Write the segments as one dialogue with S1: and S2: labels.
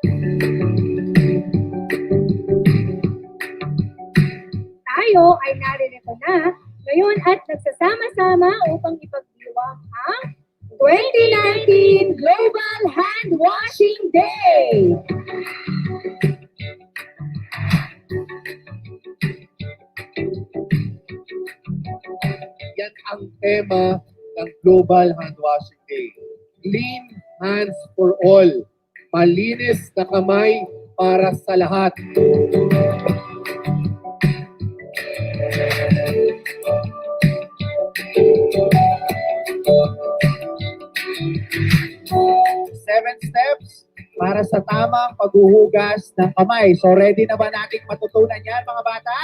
S1: Tayo ay naririto na ngayon at nagsasama-sama upang ipagdiwang ang 2019 Global Handwashing Day!
S2: Yan ang tema ng Global Handwashing Day. Clean hands for all. Malinis na kamay para sa lahat. Seven steps para sa tamang paghuhugas ng kamay. So ready na ba nating matutunan yan, mga bata?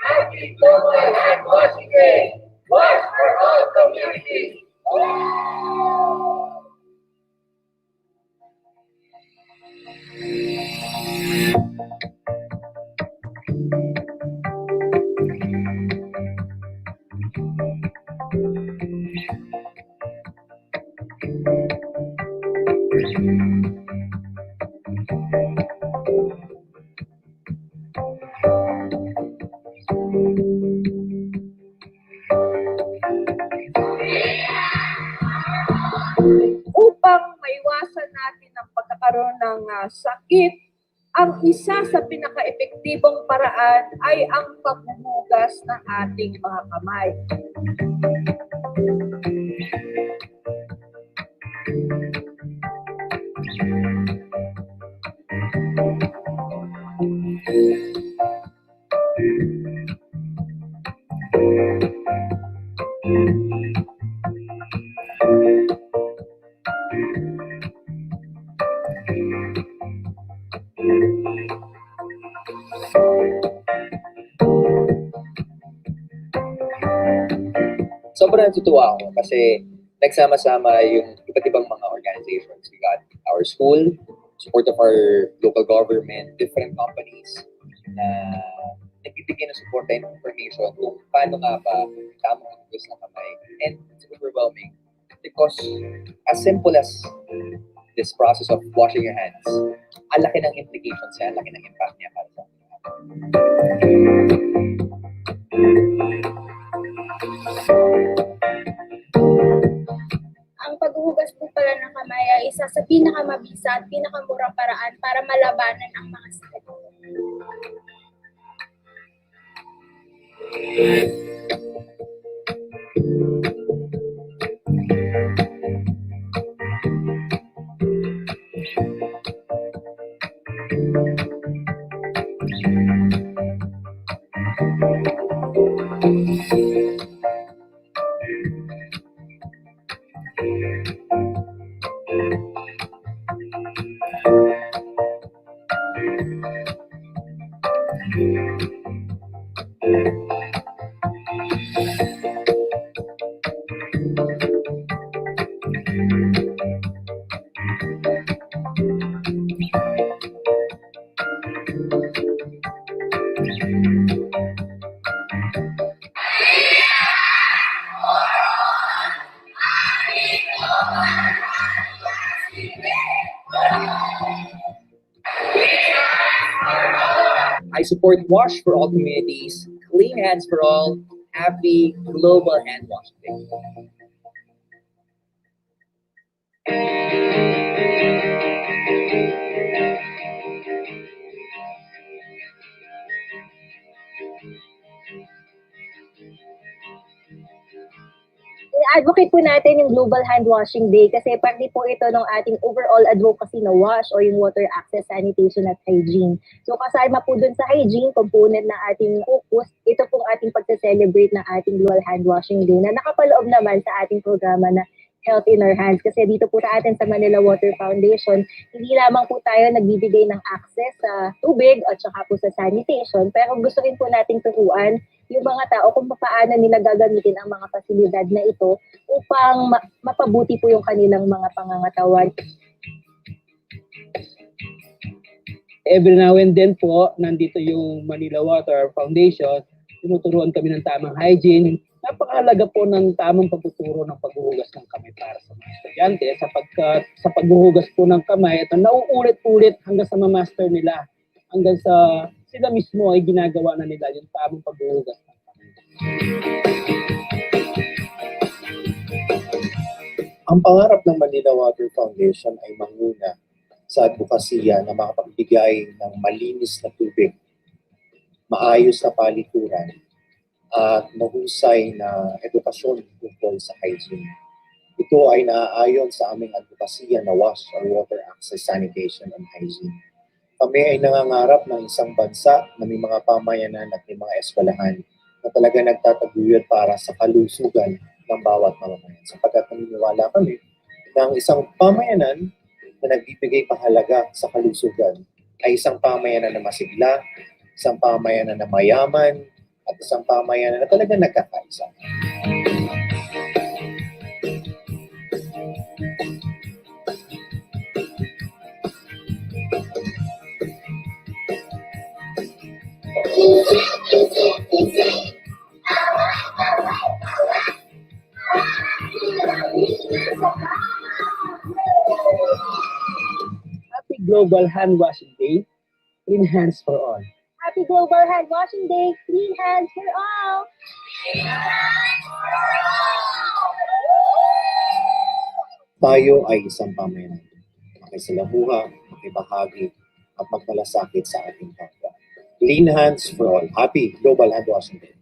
S2: Happy Global Handwashing Day! Wash for all communities!
S1: Upang maiwasan natin ang pagkakaroon ng sakit, ang isa sa pinaka-epektibong paraan ay ang paghuhugas ng ating mga kamay.
S3: Sobrang natutuwa ako kasi nagsama-sama yung iba't ibang mga organizations. We got our school, support of our local government, different companies na nagbibigay ng support and information kung paano nga ba tamang hugas ng kamay. And it's overwhelming because as simple as this process of washing your hands, ang laki ng implications niya, ang laki ng impact niya para sa atin.
S4: Ang paghuhugas po pala ng kamay ay isa sa pinakamabisa at pinakamurang paraan para malabanan ang mga sakit.
S3: I support Wash for All Communities, Clean Hands for All, Happy Global Handwashing Day.
S5: ina-advocate po natin yung Global Handwashing Day kasi parte po ito ng ating overall advocacy na wash o yung water access, sanitation at hygiene. So kasama po dun sa hygiene, component ng ating focus, ito pong ating pagse-celebrate ng ating Global Handwashing Day na nakapaloob naman sa ating programa na Health in Our Hands. Kasi dito po sa atin sa Manila Water Foundation, hindi lamang po tayo nagbibigay ng access sa tubig at saka po sa sanitation, pero gusto rin po nating turuan yung mga tao kung paano nila gagamitin ang mga pasilidad na ito upang mapabuti po yung kanilang mga pangangatawan.
S6: Every now and then po, nandito yung Manila Water Foundation, tinuturuan kami ng tamang hygiene. Napakahalaga po ng tamang pagtuturo ng paghuhugas ng kamay para sa mga estudyante sapagkat sa paghuhugas po ng kamay, ito nauulit-ulit hanggang sa ma-master nila, hanggang sa sila mismo ay ginagawa na nila yung tamang paghuhugas ng kamay.
S7: Ang pangarap ng Manila Water Foundation ay manguna sa advokasya na makapagbigay ng malinis na tubig, maayos na palikuran, at mahusay na edukasyon tungkol sa hygiene. Ito ay naaayon sa aming advokasya na wash or water access, sanitation, and hygiene. Kami ay nangangarap ng isang bansa na may mga pamayanan at may mga eskwelahan na talaga nagtataguyod para sa kalusugan ng bawat mamamayan. Sapagkat naniniwala kami na ang isang pamayanan na nagbibigay pahalaga sa kalusugan ay isang pamayanan na masigla, isang pamayanan na mayaman, at isang pamayanan na talaga nagkakaisa.
S6: Happy Global Handwashing Day, clean hands for all.
S5: Happy Global Handwashing Day! Clean hands for all!
S7: Tayo ay isang pamayanan. Makisalamuha, makibahagi, at magmalasakit sa ating kapwa. Clean hands for all. Happy Global Handwashing Day.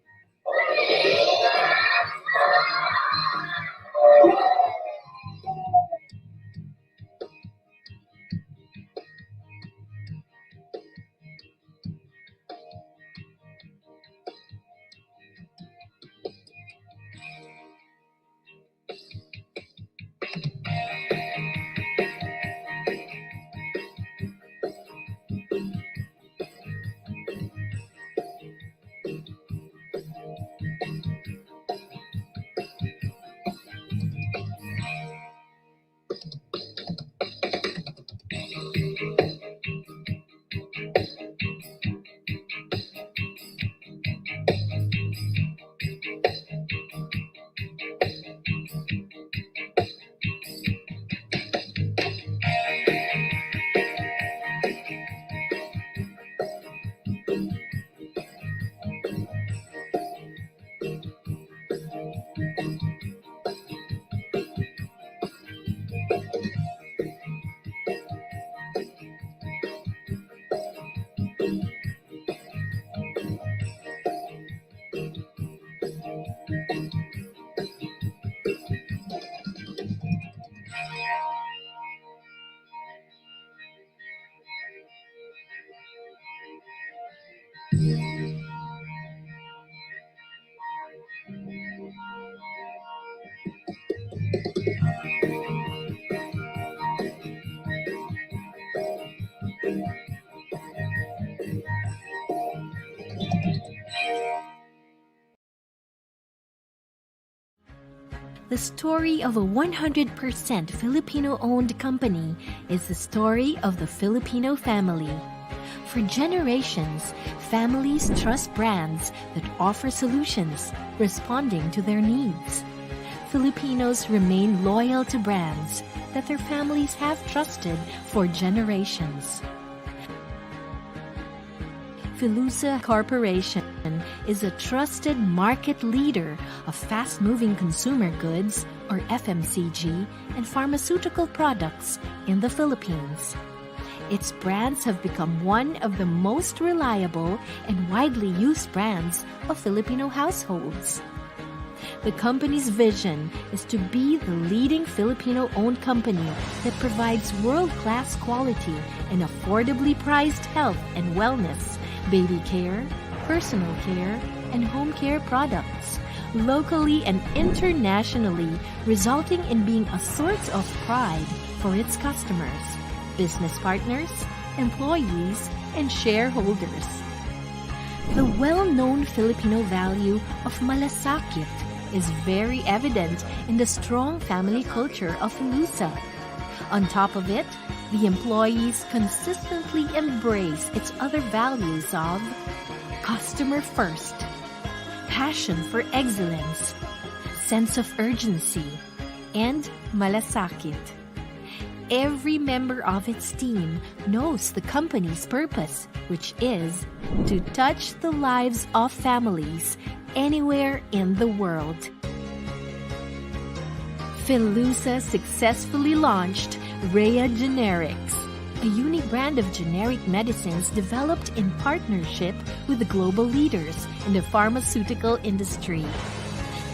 S8: The story of a 100% Filipino-owned company is the story of the Filipino family. For generations, families trust brands that offer solutions responding to their needs. Filipinos remain loyal to brands that their families have trusted for generations. Filusa Corporation is a trusted market leader of fast-moving consumer goods, or FMCG, and pharmaceutical products in the Philippines. Its brands have become one of the most reliable and widely used brands of Filipino households. The company's vision is to be the leading Filipino-owned company that provides world-class quality and affordably priced health and wellness, baby care, personal care, and home care products, locally and internationally, resulting in being a source of pride for its customers, business partners, employees, and shareholders. The well-known Filipino value of malasakit is very evident in the strong family culture of Filusa. On top of it, the employees consistently embrace its other values of customer first, passion for excellence, sense of urgency, and malasakit. Every member of its team knows the company's purpose, which is to touch the lives of families anywhere in the world. Filusa successfully launched Rhea Generics, a unique brand of generic medicines developed in partnership with the global leaders in the pharmaceutical industry.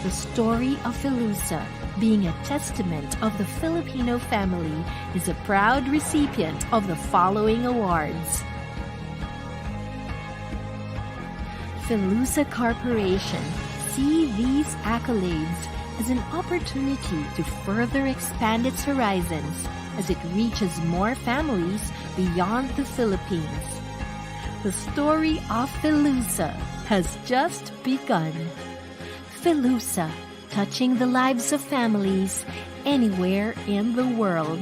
S8: The story of Filusa, being a testament of the Filipino family, is a proud recipient of the following awards. Filusa Corporation see these accolades as an opportunity to further expand its horizons as it reaches more families beyond the Philippines. The story of Filusa has just begun. Filusa, touching the lives of families anywhere in the world.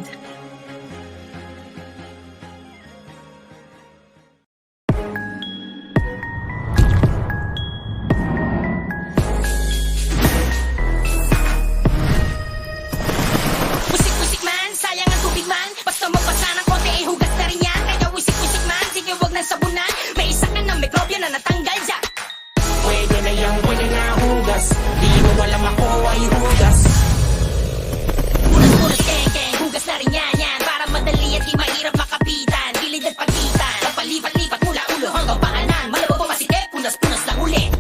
S9: Wisik-wisik man, sayang ang tubig man. Basta magbasa ng konti, hugas na rin yan. Kaya wisik-wisik man, sige wag ng sabunan. May isa ka ng mikrobyo na natanggal dyan. Pwede na yung pwede na hugas. Di mo walang ako ay hugas. Ulas-ulas, keng-keng, hugas na rin yan. Para madali at di mahirap makapitan. Gilid at pagitan, kapalipat-lipat mula ulo hanggang paanan. Malabo pa masikip, punas-punas lang ulit.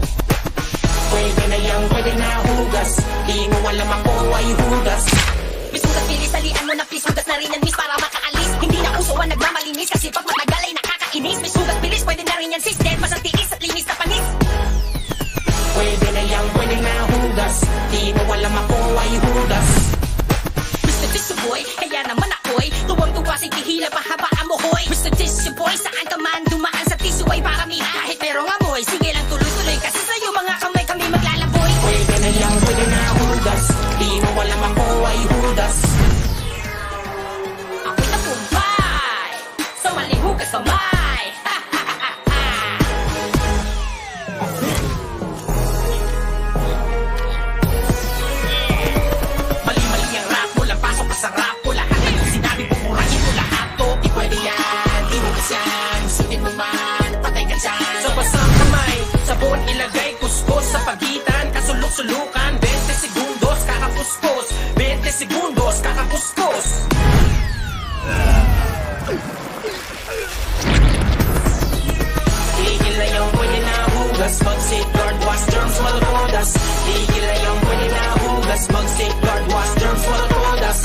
S9: Pwede na yung pwede na hugas. Di mo walang ako ay hugas. Miss hugas, bilis, talian mo na please. Hugas na rin yan miss para makaalis. Hindi na uso ang nagmamalinis kasi pag matagal ay nakakainis. Miss hugas, bilis, pwede na rin yan sis. Dahil mas ang tiis at linis na panis. Pwede na yung pwede na hugas. Di mo walang ako ay hugas. Mr. Tissue Boy, kaya naman ako'y tuwang-tuwa sa tihila pahaba ang mohoy. Mr. Tissue Boy, saan ka man dumaan sa tissue ay paramihan. Kahit merong amoy, sige lang tuloy-tuloy kasi sa'yo mga kamay kami maglalaboy. Pwede na yung pwede na hugas. Di mo walang ako ay hugas. Ako'y tapumpay sa maling hugas kamay. Mali-mali ang rap mo lang pasok ka sa rap ko. Lahat na yung sinabi mo murahin mo lahat to. Di pwede yan, di hugas yan. Sutin mo man, patay ka dyan. Sa basang kamay, sabon ilagay kuskus sa pagitan. Kasulok-sulukan, 20 segundos kakakuskus. 20 segundos kakakuskus. Tigil na yung pwede na hugas. Mag-safeguard, wash germs, walang todas. Tigil na yung pwede na hugas. Mag-safeguard, wash germs, walang todas.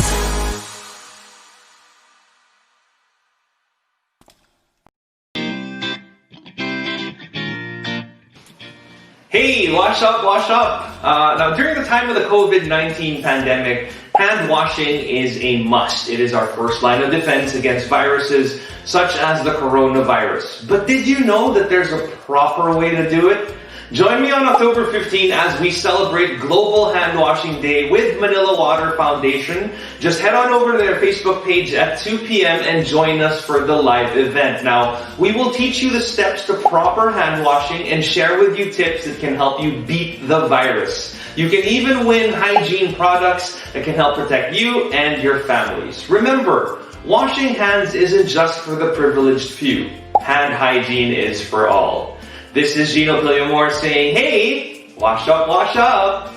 S10: Hey, wash up, wash up. Now, during the time of the COVID-19 pandemic, hand washing is a must. It is our first line of defense against viruses such as the coronavirus. But did you know that there's a proper way to do it? Join me on October 15 as we celebrate Global Handwashing Day with Manila Water Foundation. Just head on over to their Facebook page at 2 p.m. and join us for the live event. Now, we will teach you the steps to proper hand washing and share with you tips that can help you beat the virus. You can even win hygiene products that can help protect you and your families. Remember, washing hands isn't just for the privileged few. Hand hygiene is for all. This is Gino Quillamor saying, hey, wash up, wash up.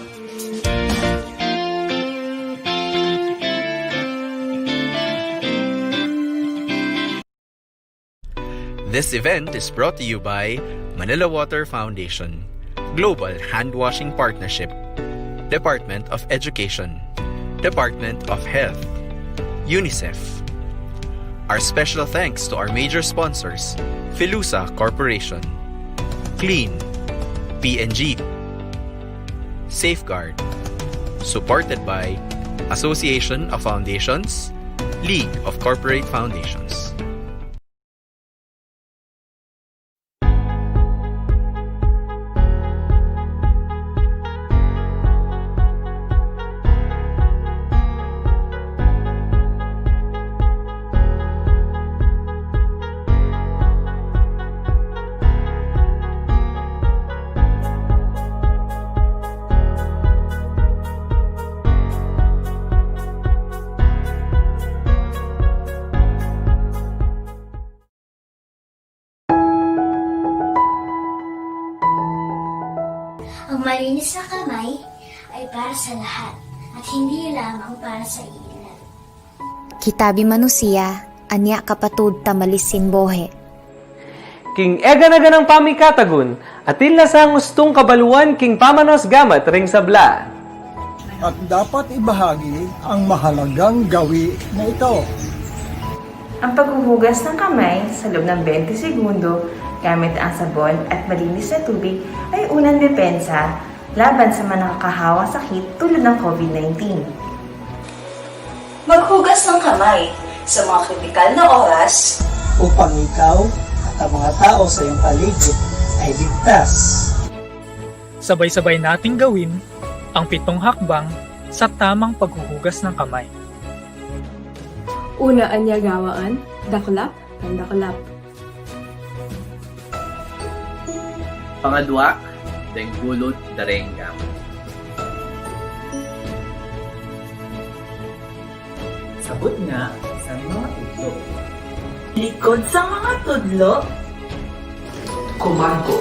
S11: This event is brought to you by Manila Water Foundation, Global Handwashing Partnership, Department of Education, Department of Health, UNICEF. Our special thanks to our major sponsors, Filusa Corporation, Clean, PNG, Safeguard, supported by Association of Foundations, League of Corporate Foundations.
S12: Ang malinis na kamay ay para sa lahat at hindi lamang para sa ilan.
S13: Kitabi manusia, anya kapatud tamalisin bohe.
S14: King ega na ganang pamikatagun, atil na sa gustong kabaluan king pamanos gamat ring sabla.
S15: At dapat ibahagi ang mahalagang gawi na ito.
S16: Ang paghuhugas ng kamay sa loob ng 20 segundo gamit ang sabon at malinis na tubig ay unang depensa laban sa mga nakakahawang sakit tulad ng COVID-19.
S17: Maghugas ng kamay sa mga kritikal na oras
S15: Upang ikaw at ang mga tao sa iyong paligid ay ligtas.
S18: Sabay-sabay nating gawin ang 7 hakbang sa tamang paghuhugas ng kamay.
S19: Una, anyagawaan, daklap, and daklap.
S20: Pangadwa, denggulot darenggam.
S21: Sabot nga sa mga tudlo. Likod sa mga tudlo.
S22: Kumangko.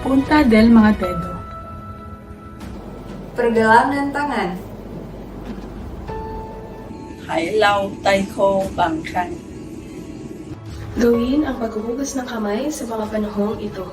S19: Punta del mga dedo.
S23: Pergelang ng tangan.
S21: Hailaw tayo bangkan.
S19: Gawin ang paghuhugas ng kamay sa mga panahong ito.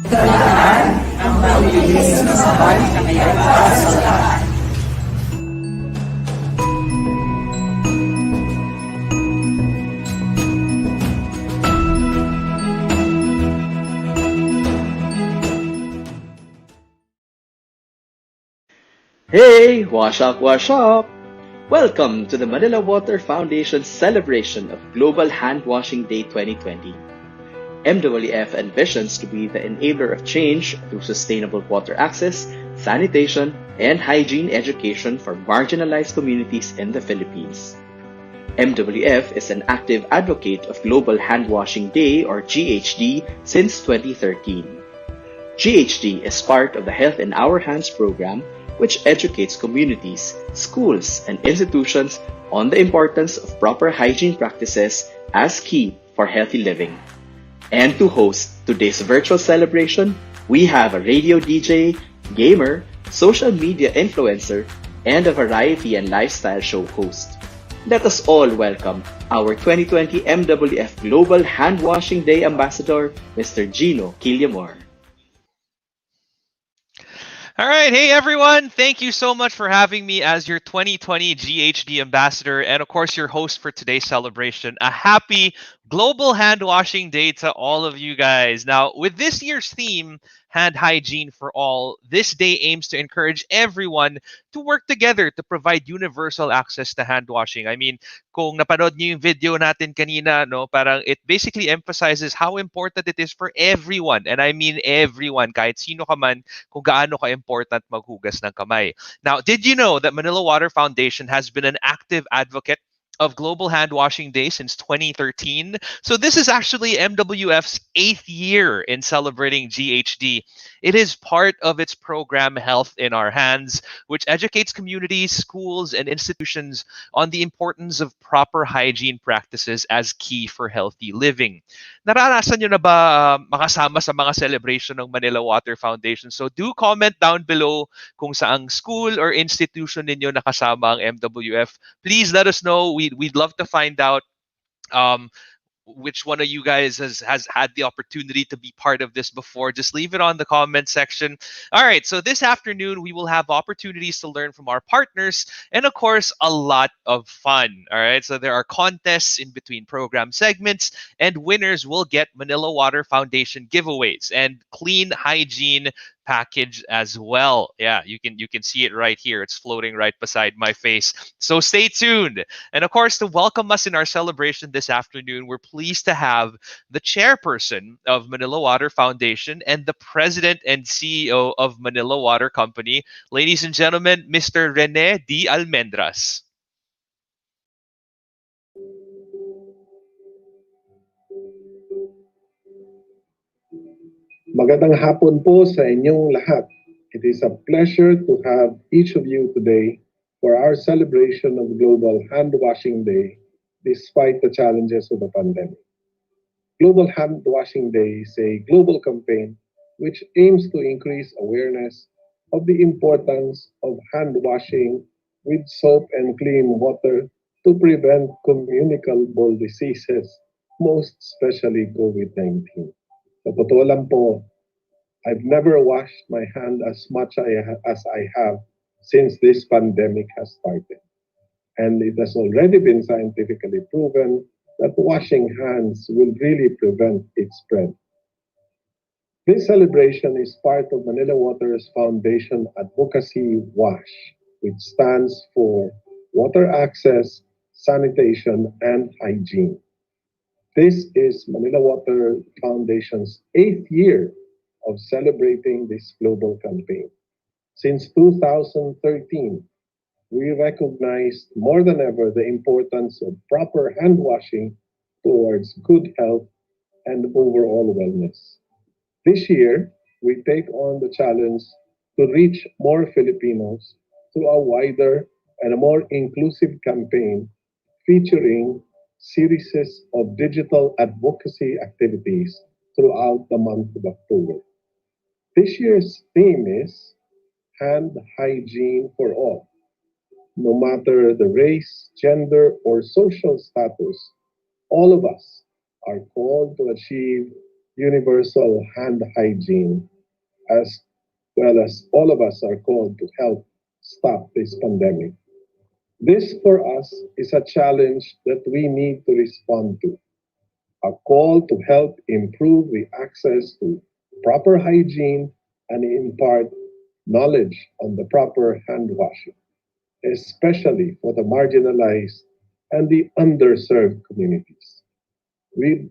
S21: Tandaan ang mabilis na sabay kamayan para sa lahat.
S24: Hey, wash up, wash up! Welcome to the Manila Water Foundation's celebration of Global Handwashing Day 2020. MWF envisions to be the enabler of change through sustainable water access, sanitation, and hygiene education for marginalized communities in the Philippines. MWF is an active advocate of Global Handwashing Day or GHD since 2013. GHD is part of the Health in Our Hands program, which educates communities, schools, and institutions on the importance of proper hygiene practices as key for healthy living. And to host today's virtual celebration, we have a radio DJ, gamer, social media influencer, and a variety and lifestyle show host. Let us all welcome our 2020 MWF Global Handwashing Day Ambassador, Mr. Gino Quillamor.
S25: All right. Hey, everyone. Thank you so much for having me as your 2020 GHD ambassador and, of course, your host for today's celebration. A happy Global Hand Washing Day to all of you guys. Now, with this year's theme, Hand Hygiene for All, this day aims to encourage everyone to work together to provide universal access to hand washing. I mean, kung napanood niyo yung video natin kanina, no, parang it basically emphasizes how important it is for everyone. And I mean everyone, kahit sino ka man, kung gaano ka-important maghugas ng kamay. Now, did you know that Manila Water Foundation has been an active advocate of Global Handwashing Day since 2013. So this is actually MWF's 8th year in celebrating GHD. It is part of its program Health in Our Hands, which educates communities, schools, and institutions on the importance of proper hygiene practices as key for healthy living. Naranasan nyo na ba makasama sa mga celebration ng Manila Water Foundation? So do comment down below kung saang school or institution ninyo nakasama ang MWF. Please let us know. We'd love to find out um, which one of you guys has had the opportunity to be part of this before. Just leave it on the comment section. All right, so this afternoon we will have opportunities to learn from our partners and of course a lot of fun. All right, so there are contests in between program segments and winners will get Manila Water Foundation giveaways and clean hygiene package as well. Yeah, you can see it right here. It's floating right beside my face. So stay tuned. And of course, to welcome us in our celebration this afternoon, we're pleased to have the chairperson of Manila Water Foundation and the president and CEO of Manila Water Company, ladies and gentlemen, Mr. Rene D. Almendras.
S1: Magandang hapon po sa inyong lahat. It is a pleasure to have each of you today for our celebration of Global Handwashing Day despite the challenges of the pandemic. Global Handwashing Day is a global campaign which aims to increase awareness of the importance of hand washing with soap and clean water to prevent communicable diseases, most especially COVID-19. Sa totoo lang po, I've never washed my hand as much as I have since this pandemic has started. And it has already been scientifically proven that washing hands will really prevent its spread. This celebration is part of Manila Water's Foundation Advocacy WASH, which stands for Water Access, Sanitation, and Hygiene. This is Manila Water Foundation's 8th year of celebrating this global campaign. Since 2013, we recognized more than ever the importance of proper hand washing towards good health and overall wellness. This year, we take on the challenge to reach more Filipinos through a wider and a more inclusive campaign featuring series of digital advocacy activities throughout the month of October. This year's theme is Hand Hygiene for All. No matter the race, gender, or social status, all of us are called to achieve universal hand hygiene, as well as all of us are called to help stop this pandemic. This, for us, is a challenge that we need to respond to. A call to help improve the access to proper hygiene and impart knowledge on the proper hand washing, especially for the marginalized and the underserved communities. We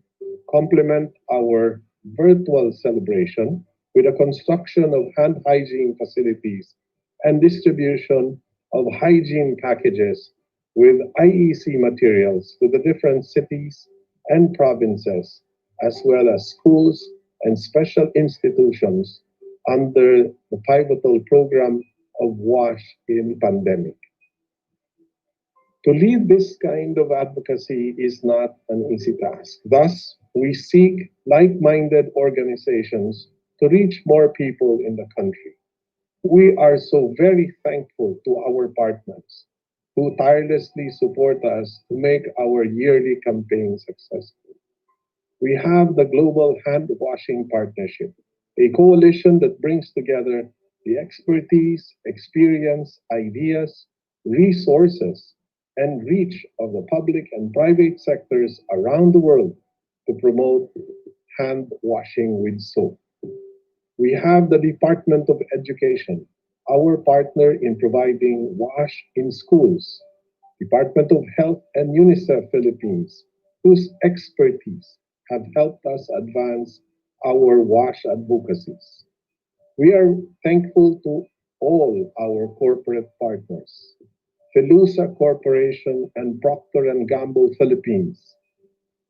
S1: complement our virtual celebration with the construction of hand hygiene facilities and distribution of hygiene packages with IEC materials to the different cities and provinces, as well as schools and special institutions under the pivotal program of WASH in pandemic. To lead this kind of advocacy is not an easy task. Thus, we seek like-minded organizations to reach more people in the country. We are so very thankful to our partners who tirelessly support us to make our yearly campaign successful. We have the Global Handwashing Partnership, a coalition that brings together the expertise, experience, ideas, resources, and reach of the public and private sectors around the world to promote hand washing with soap. We have the Department of Education, our partner in providing WASH in schools, Department of Health and UNICEF Philippines, whose expertise have helped us advance our WASH advocacies. We are thankful to all our corporate partners, Filusa Corporation, and Procter & Gamble Philippines,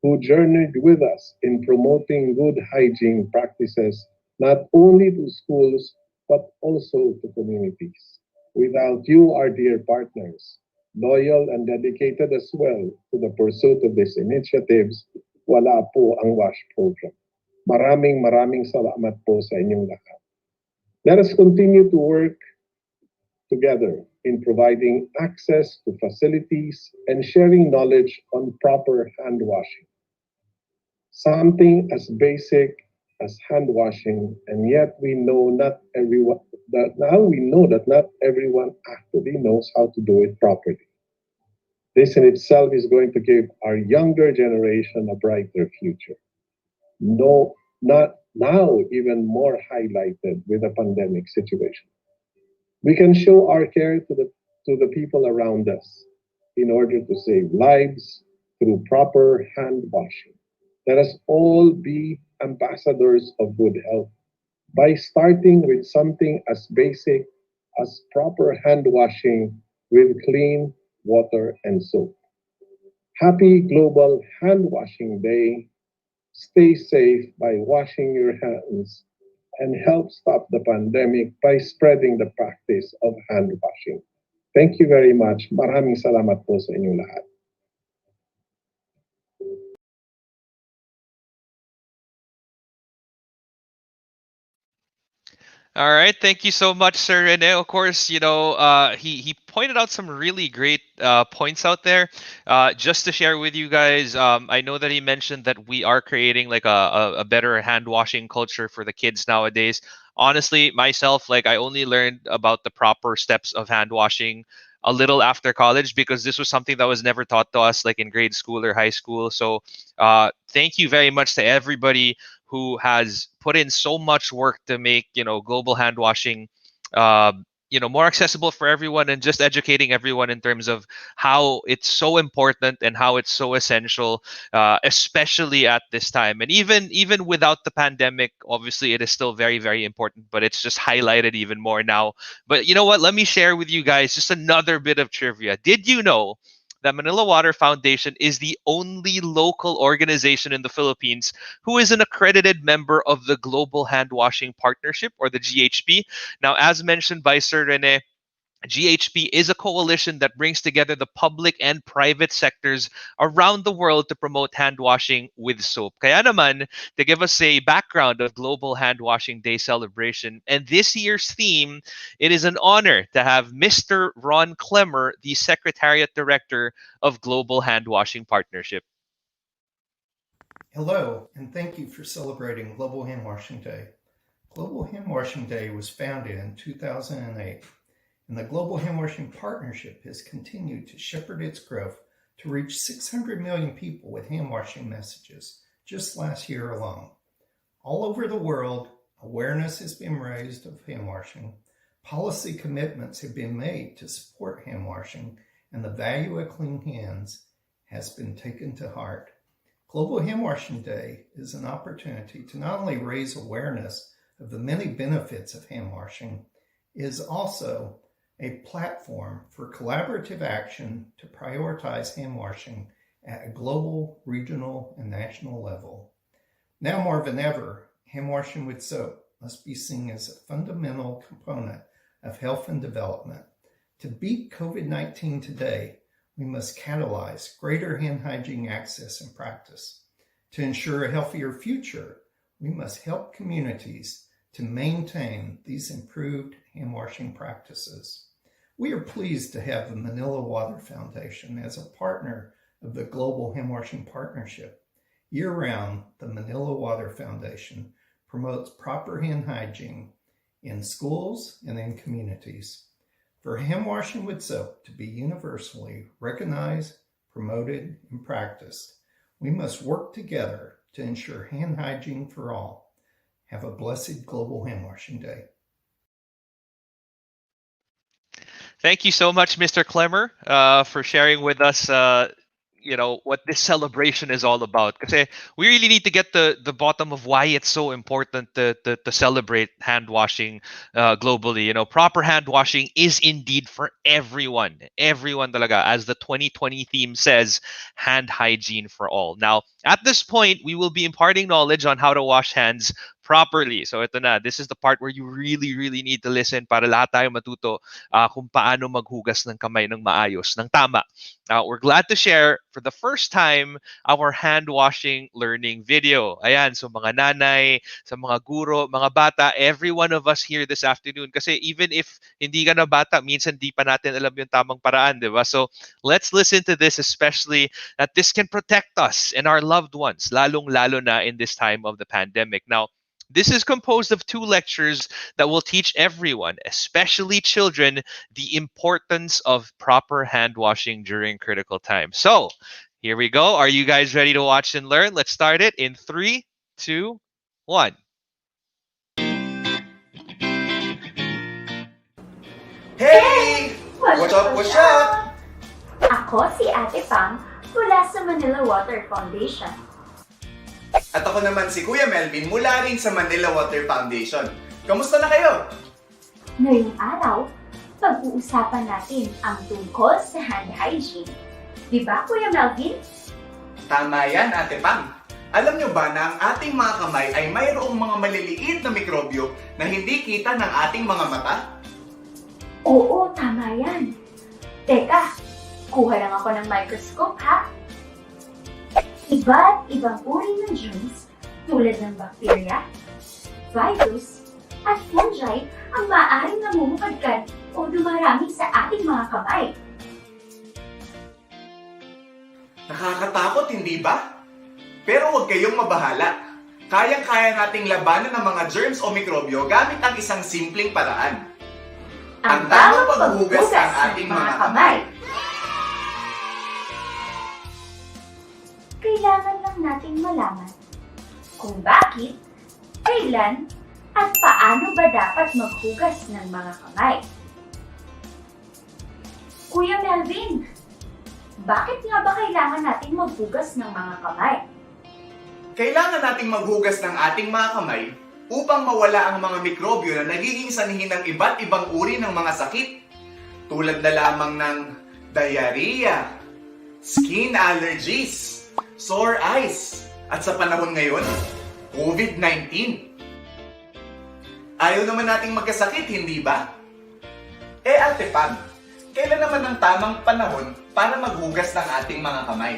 S1: who journeyed with us in promoting good hygiene practices not only to schools but also to communities. Without you, our dear partners, loyal and dedicated as well to the pursuit of these initiatives, wala po ang WASH program. Maraming salamat po sa inyong lahat. Let us continue to work together in providing access to facilities and sharing knowledge on proper hand washing. Something as basic as hand washing, and yet we know not everyone that now we know that not everyone actually knows how to do it properly. This in itself is going to give our younger generation a brighter future. No, not now even more highlighted with the pandemic situation. We can show our care to the people around us in order to save lives through proper hand washing. Let us all be ambassadors of good health by starting with something as basic as proper hand washing with clean water and soap. Happy Global Hand Washing Day. Stay safe by washing your hands and help stop the pandemic by spreading the practice of hand washing. Thank you very much. Maraming salamat po sa inyong lahat.
S25: All right, thank you so much, Sir Rene. Of course, he pointed out some really great points out there. Just to share with you guys, I know that he mentioned that we are creating like a better hand washing culture for the kids nowadays. Honestly, myself, like I only learned about the proper steps of hand washing a little after college because this was something that was never taught to us like in grade school or high school. So thank you very much to everybody who has put in so much work to make global hand washing more accessible for everyone and just educating everyone in terms of how it's so important and how it's so essential, especially at this time. And even without the pandemic, obviously it is still very, very important, but it's just highlighted even more now. But you know what? Let me share with you guys just another bit of trivia. Did you know that Manila Water Foundation is the only local organization in the Philippines who is an accredited member of the Global Handwashing Partnership, or the GHP? Now, as mentioned by Sir Rene, GHP is a coalition that brings together the public and private sectors around the world to promote hand washing with soap. Kaya naman, to give us a background of Global Hand Washing Day celebration and this year's theme, it is an honor to have Mr. Ron Quillamor, the Secretariat Director of Global Hand Washing Partnership.
S2: Hello, and thank you for celebrating Global Hand Washing Day. Global Hand Washing Day was founded in 2008. And the Global Handwashing Partnership has continued to shepherd its growth to reach 600 million people with handwashing messages just last year alone. All over the world, awareness has been raised of handwashing, policy commitments have been made to support handwashing, and the value of clean hands has been taken to heart. Global Handwashing Day is an opportunity to not only raise awareness of the many benefits of handwashing, it is also a platform for collaborative action to prioritize handwashing at a global, regional, and national level. Now more than ever, handwashing with soap must be seen as a fundamental component of health and development. To beat COVID-19 today, we must catalyze greater hand hygiene access and practice. To ensure a healthier future, we must help communities to maintain these improved handwashing practices. We are pleased to have the Manila Water Foundation as a partner of the Global Handwashing Partnership. Year-round, the Manila Water Foundation promotes proper hand hygiene in schools and in communities. For handwashing with soap to be universally recognized, promoted, and practiced, we must work together to ensure hand hygiene for all. Have a blessed Global Handwashing Day.
S25: Thank you so much, Mr. Quillamor, for sharing with us what this celebration is all about. Kasi we really need to get the bottom of why it's so important to celebrate hand washing globally. Proper hand washing is indeed for everyone. Everyone talaga. As the 2020 theme says, hand hygiene for all. Now, at this point, we will be imparting knowledge on how to wash hands properly. So ito na, this is the part where you really, really need to listen para lahat tayo matuto kung paano maghugas ng kamay ng maayos, ng tama. We're glad to share for the first time our hand washing learning video. Ayan, so mga nanay, sa mga guro, mga bata, every one of us here this afternoon. Kasi even if hindi ka na bata, minsan di pa natin alam yung tamang paraan, di ba? So let's listen to this, especially that this can protect us and our loved ones, lalong-lalo na in this time of the pandemic. Now, this is composed of 2 lectures that will teach everyone, especially children, the importance of proper hand washing during critical times. So, here we go. Are you guys ready to watch and learn? Let's start it in 3, 2, 1.
S3: Hey! What's up? What's up?
S4: Ako si Ate Pam mula sa Manila Water Foundation.
S3: At ako naman si Kuya Melvin mula rin sa Manila Water Foundation. Kamusta na kayo?
S4: Ngayong araw, pag-uusapan natin ang tungkol sa hand hygiene. Di ba, Kuya Melvin?
S3: Tama yan, Ate Pam. Alam nyo ba na ang ating mga kamay ay mayroong mga maliliit na mikrobyo na hindi kita ng ating mga mata?
S4: Oo, tama yan. Teka, kuha lang ako ng microscope, ha? Iba't ibang uri ng germs tulad ng bacteria, virus, at fungi ang maaaring namumukadkad o dumarami sa ating mga kamay.
S3: Nakakatakot, hindi ba? Pero huwag kayong mabahala. Kayang-kaya nating labanan ng mga germs o mikrobyo gamit ang isang simpleng paraan. Ang tamang paghuhugas ng ating mga kamay.
S4: Kailangan lang nating malaman kung bakit, kailan, at paano ba dapat maghugas ng mga kamay. Kuya Melvin, bakit nga ba kailangan nating maghugas ng mga kamay?
S3: Kailangan nating maghugas ng ating mga kamay upang mawala ang mga mikrobyo na nagiging sanhi ng iba't ibang uri ng mga sakit tulad na lamang ng diarrhea, skin allergies, sore eyes, at sa panahon ngayon, COVID-19. Ayaw naman nating magkasakit, hindi ba? Ate Pam, kailan naman ang tamang panahon para maghugas ng ating mga kamay?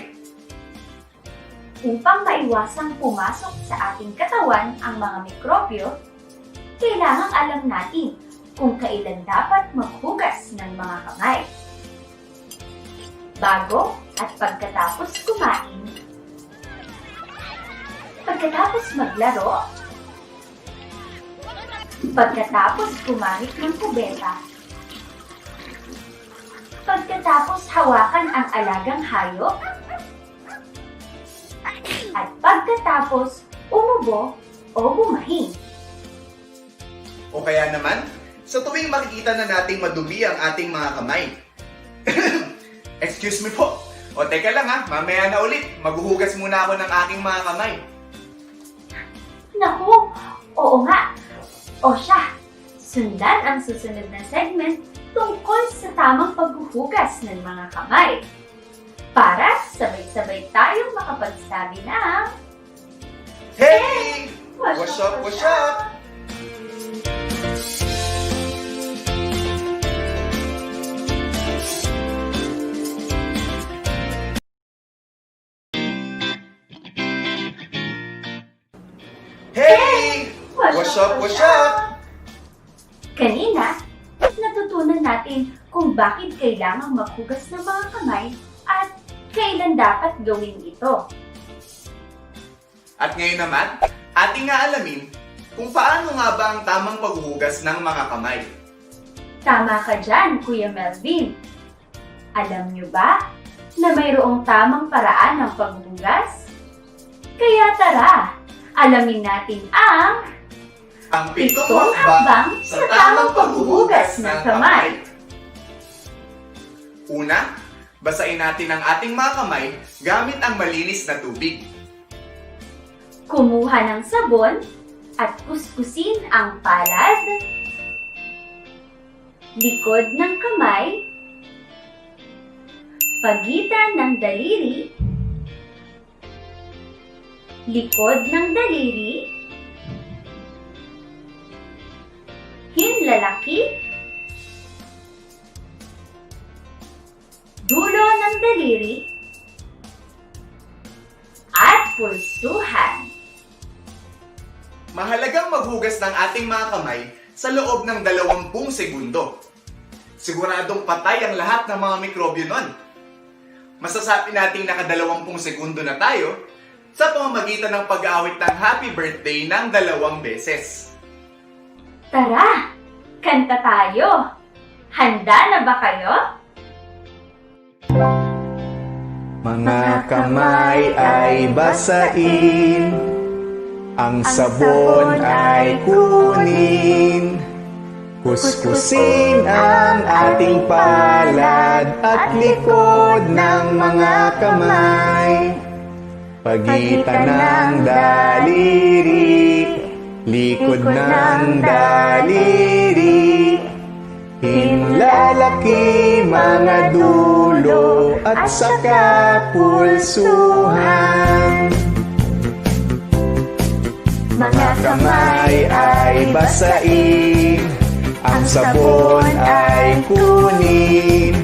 S4: Upang maiwasang pumasok sa ating katawan ang mga mikrobyo, kailangang alam natin kung kailan dapat maghugas ng mga kamay. Bago at pagkatapos kumain, pagkatapos maglaro, pagkatapos gumamit ng kubeta, pagkatapos hawakan ang alagang hayop, at pagkatapos umubo o bumahing.
S3: O kaya naman, sa tuwing makikita na nating madumi ang ating mga kamay. Excuse me po. O teka lang ha, mamaya na ulit. Maghuhugas muna ako ng aking mga kamay.
S4: Naku, oo nga. O siya, sundan ang susunod na segment tungkol sa tamang paghuhugas ng mga kamay. Para sabay-sabay tayong makapagsabi ng
S3: Hey! What's up? What's up? Hey! What's up? What's up?
S4: Kanina, natutunan natin kung bakit kailangang maghugas ng mga kamay at kailan dapat gawin ito.
S3: At ngayon naman, ating nga alamin kung paano nga ba ang tamang paghuhugas ng mga kamay.
S4: Tama ka dyan, Kuya Melvin. Alam niyo ba na mayroong tamang paraan ng paghuhugas? Kaya tara, alamin natin ang
S3: 7 hakbang sa tamang paghuhugas ng kamay. Una, Basain natin ang ating mga kamay gamit ang malinis na tubig.
S4: Kumuha ng sabon at kuskusin ang palad, likod ng kamay, pagitan ng daliri, likod ng daliri, hinlalaki, dulo ng daliri, at pulsuhan.
S3: Mahalagang maghugas ng ating mga kamay sa loob ng 20 segundo. Siguradong patay ang lahat ng mga mikrobyo nun. Masasabi nating naka-20 segundo na tayo sa pamamagitan ng pag-aawit ng happy birthday ng 2 beses.
S4: Tara, kanta tayo! Handa na ba kayo?
S5: Mga kamay ay basain, ang sabon ay kunin, kuskusin ang ating palad at likod ng mga kamay, pagitan ng daliri, likod ng daliri, hinlalaki mga dulo at saka pulsuhan. Mga kamay ay basain, ang sabon ay kunin,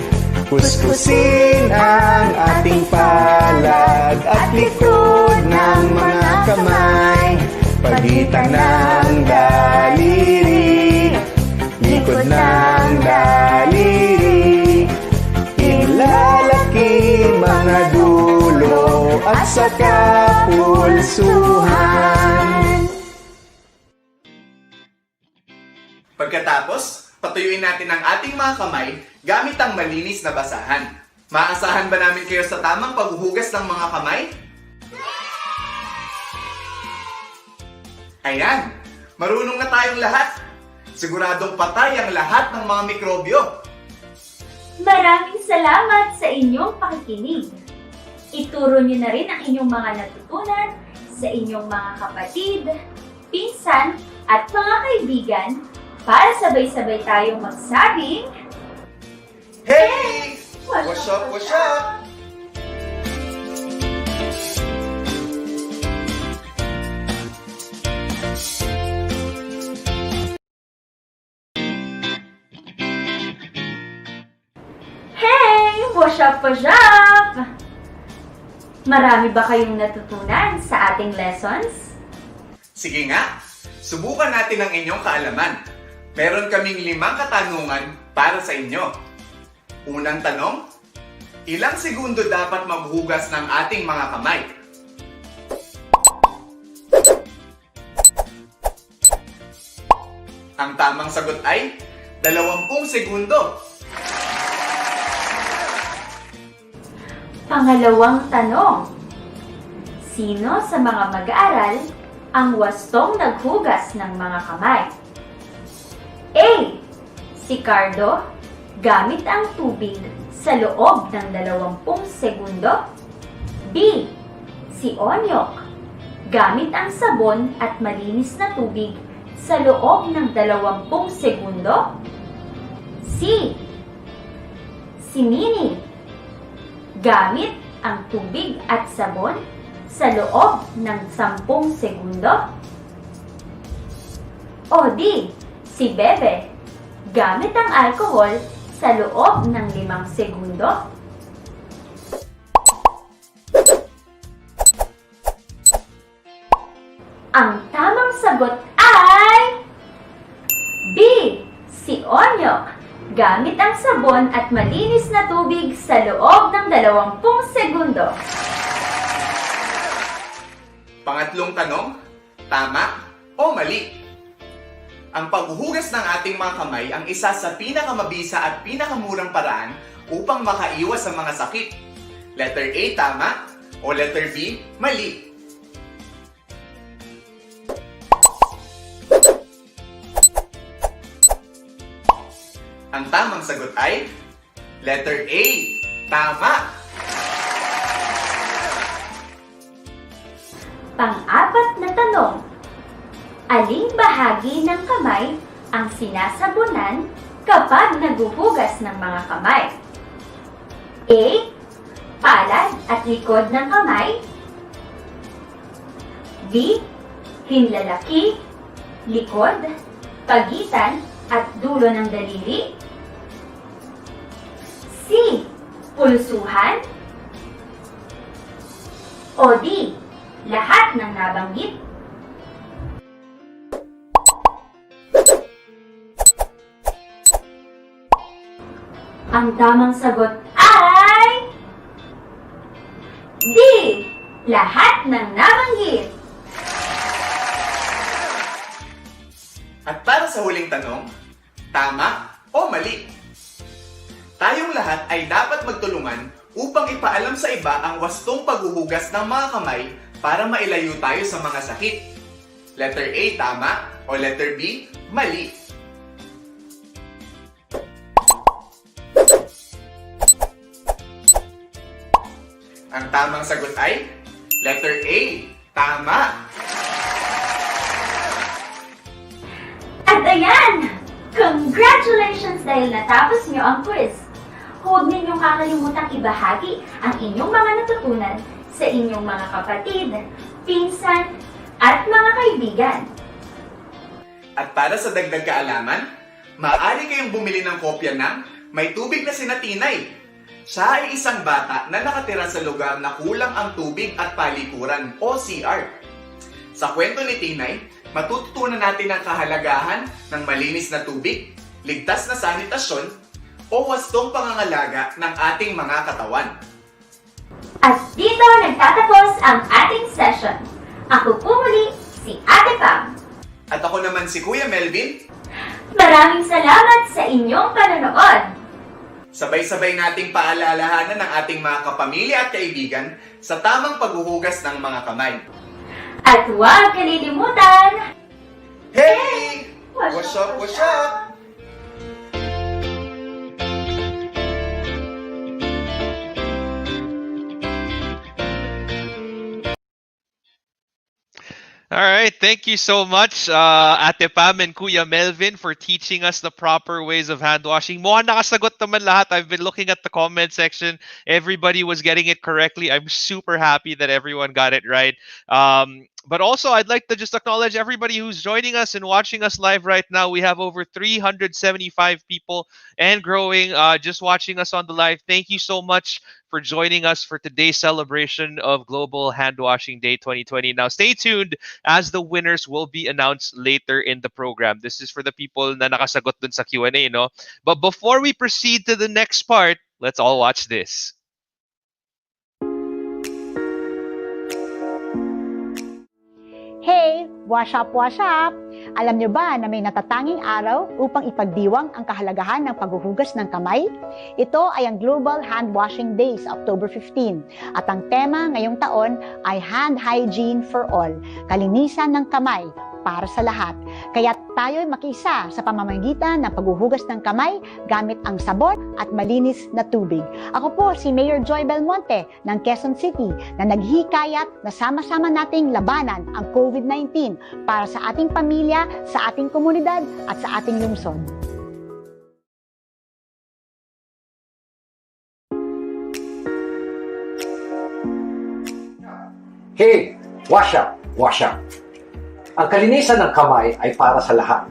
S5: kuskusin ang ating palad at likod ng mga kamay, pagitan ng daliri, likod ng daliri, hinlalaki mga dulo at saka pulsuhan.
S3: Pagkatapos, patuyuin natin ang ating mga kamay gamit ang malinis na basahan. Maasahan ba namin kayo sa tamang paghuhugas ng mga kamay? Ayan! Marunong na tayong lahat! Siguradong patay ang lahat ng mga mikrobyo.
S4: Maraming salamat sa inyong pakikinig. Ituro niyo na rin ang inyong mga natutunan sa inyong mga kapatid, pinsan, at mga kaibigan para sabay-sabay tayong magsabing,
S3: Hey! Wash up, wash up!
S4: Hey! Wash up, wash up! Marami ba kayong natutunan sa ating lessons?
S3: Sige nga, subukan natin ang inyong kaalaman. Meron kaming 5 katanungan para sa inyo. Unang tanong, ilang segundo dapat maghugas ng ating mga kamay? Ang tamang sagot ay 20 segundo.
S4: Pangalawang tanong, sino sa mga mag-aaral ang wastong naghugas ng mga kamay? A. Si Cardo, gamit ang tubig sa loob ng 20 segundo. B. Si Onyok, gamit ang sabon at malinis na tubig sa loob ng 20 segundo. C. Si Mini, gamit ang tubig at sabon sa loob ng 10 segundo. O D. Si Bebe, gamit ang alcohol sa loob ng 5 segundo. Ang tamang sagot ay B. Si Onyok, gamit ang sabon at malinis na tubig sa loob ng 20 segundo.
S3: Pangatlong tanong, tama o mali? Ang paghuhugas ng ating mga kamay ang isa sa pinakamabisa at pinakamurang paraan upang makaiwas sa mga sakit. Letter A, tama, o letter B, mali? Ang tamang sagot ay letter A, Tama!
S4: Pang-apat na tanong. Aling bahagi ng kamay ang sinasabunan kapag naghuhugas ng mga kamay? A. Palad at likod ng kamay. B. Hinlalaki, likod, pagitan at dulo ng daliri. C. Pulsuhan. O D. Lahat ng nabanggit. Ang tamang sagot ay D. Lahat ng nabanggit.
S3: At para sa huling tanong, tama o mali? Tayong lahat ay dapat magtulungan upang ipaalam sa iba ang wastong paghuhugas ng mga kamay para mailayo tayo sa mga sakit. Letter A, tama, o letter B, mali. Ang tamang sagot ay letter A, tama.
S4: At ayan! Congratulations dahil natapos nyo ang quiz! Huwag ninyong kakalimutang ibahagi ang inyong mga natutunan sa inyong mga kapatid, pinsan, at mga kaibigan.
S3: At para sa dagdag kaalaman, maaari kayong bumili ng kopya ng May Tubig na Sinatinay. Siya ay isang bata na nakatira sa lugar na kulang ang tubig at palikuran o CR. Sa kwento ni Tinay, matututunan natin ang kahalagahan ng malinis na tubig, ligtas na sanitasyon, o wastong pangangalaga ng ating mga katawan.
S4: At dito nagtatapos ang ating session. Ako po muli, si Ate Pam.
S3: At ako naman si Kuya Melvin.
S4: Maraming salamat sa inyong panonood.
S3: Sabay-sabay nating paalalahanan ng ating mga kapamilya at kaibigan sa tamang paghuhugas ng mga kamay.
S4: At huwag kalilimutan,
S3: Hey! Wash up, wash up!
S25: All right, thank you so much, Ate Pam and Kuya Melvin, for teaching us the proper ways of hand washing. Mukhang nakasagot naman lahat. I've been looking at the comment section. Everybody was getting it correctly. I'm super happy that everyone got it right. But also, I'd like to just acknowledge everybody who's joining us and watching us live right now. We have over 375 people and growing just watching us on the live. Thank you so much for joining us for today's celebration of Global Handwashing Day 2020. Now, stay tuned as the winners will be announced later in the program. This is for the people na nakasagot dun sa Q&A, no? But before we proceed to the next part, let's all watch this.
S6: Hey, wash up, wash up! Alam nyo ba na may natatanging araw upang ipagdiwang ang kahalagahan ng paghuhugas ng kamay? Ito ay ang Global Handwashing Day sa October 15 at ang tema ngayong taon ay Hand Hygiene for All, kalinisan ng kamay para sa lahat. Kaya tayo'y makiisa sa pamamagitan ng paghuhugas ng kamay gamit ang sabon at malinis na tubig. Ako po si Mayor Joy Belmonte ng Quezon City na naghihikayat na sama-sama nating labanan ang COVID-19 para sa ating pamilya, sa ating komunidad at sa ating lungsod.
S7: Hey, wash up, wash up! Ang kalinisan ng kamay ay para sa lahat.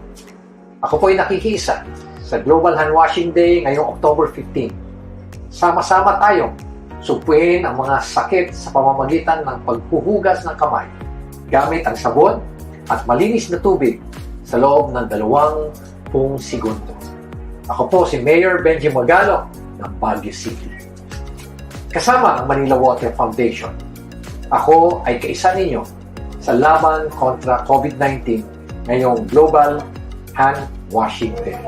S7: Ako po ay nakikiisa sa Global Handwashing Day ngayong October 15. Sama-sama tayong sugpuin ang mga sakit sa pamamagitan ng paghuhugas ng kamay gamit ang sabon at malinis na tubig sa loob ng 20 segundo. Ako po si Mayor Benji Magalo ng Baguio City. Kasama ang Manila Water Foundation, ako ay kaisa ninyo sa laban kontra COVID-19 ngayong Global Hand Washing Day.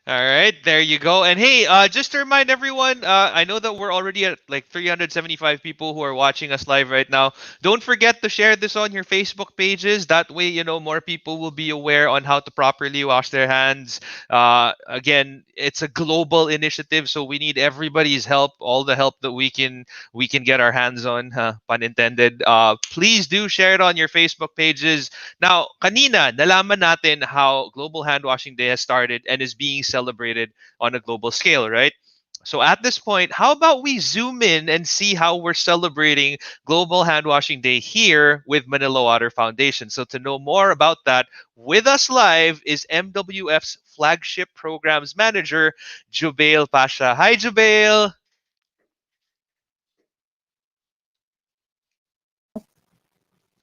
S25: All right, there you go. And hey, just to remind everyone, I know that we're already at like 375 people who are watching us live right now. Don't forget to share this on your Facebook pages. That way, more people will be aware on how to properly wash their hands. Again, it's a global initiative, so we need everybody's help, all the help that we can get our hands on, pun intended. Please do share it on your Facebook pages. Now, kanina, nalaman natin how Global Hand Washing Day has started and is being celebrated on a global scale, right? So at this point, how about we zoom in and see how we're celebrating Global Hand Washing Day here with Manila Water Foundation? So to know more about that, with us live is MWF's flagship programs manager, Jubail Pasha. Hi, Jubail.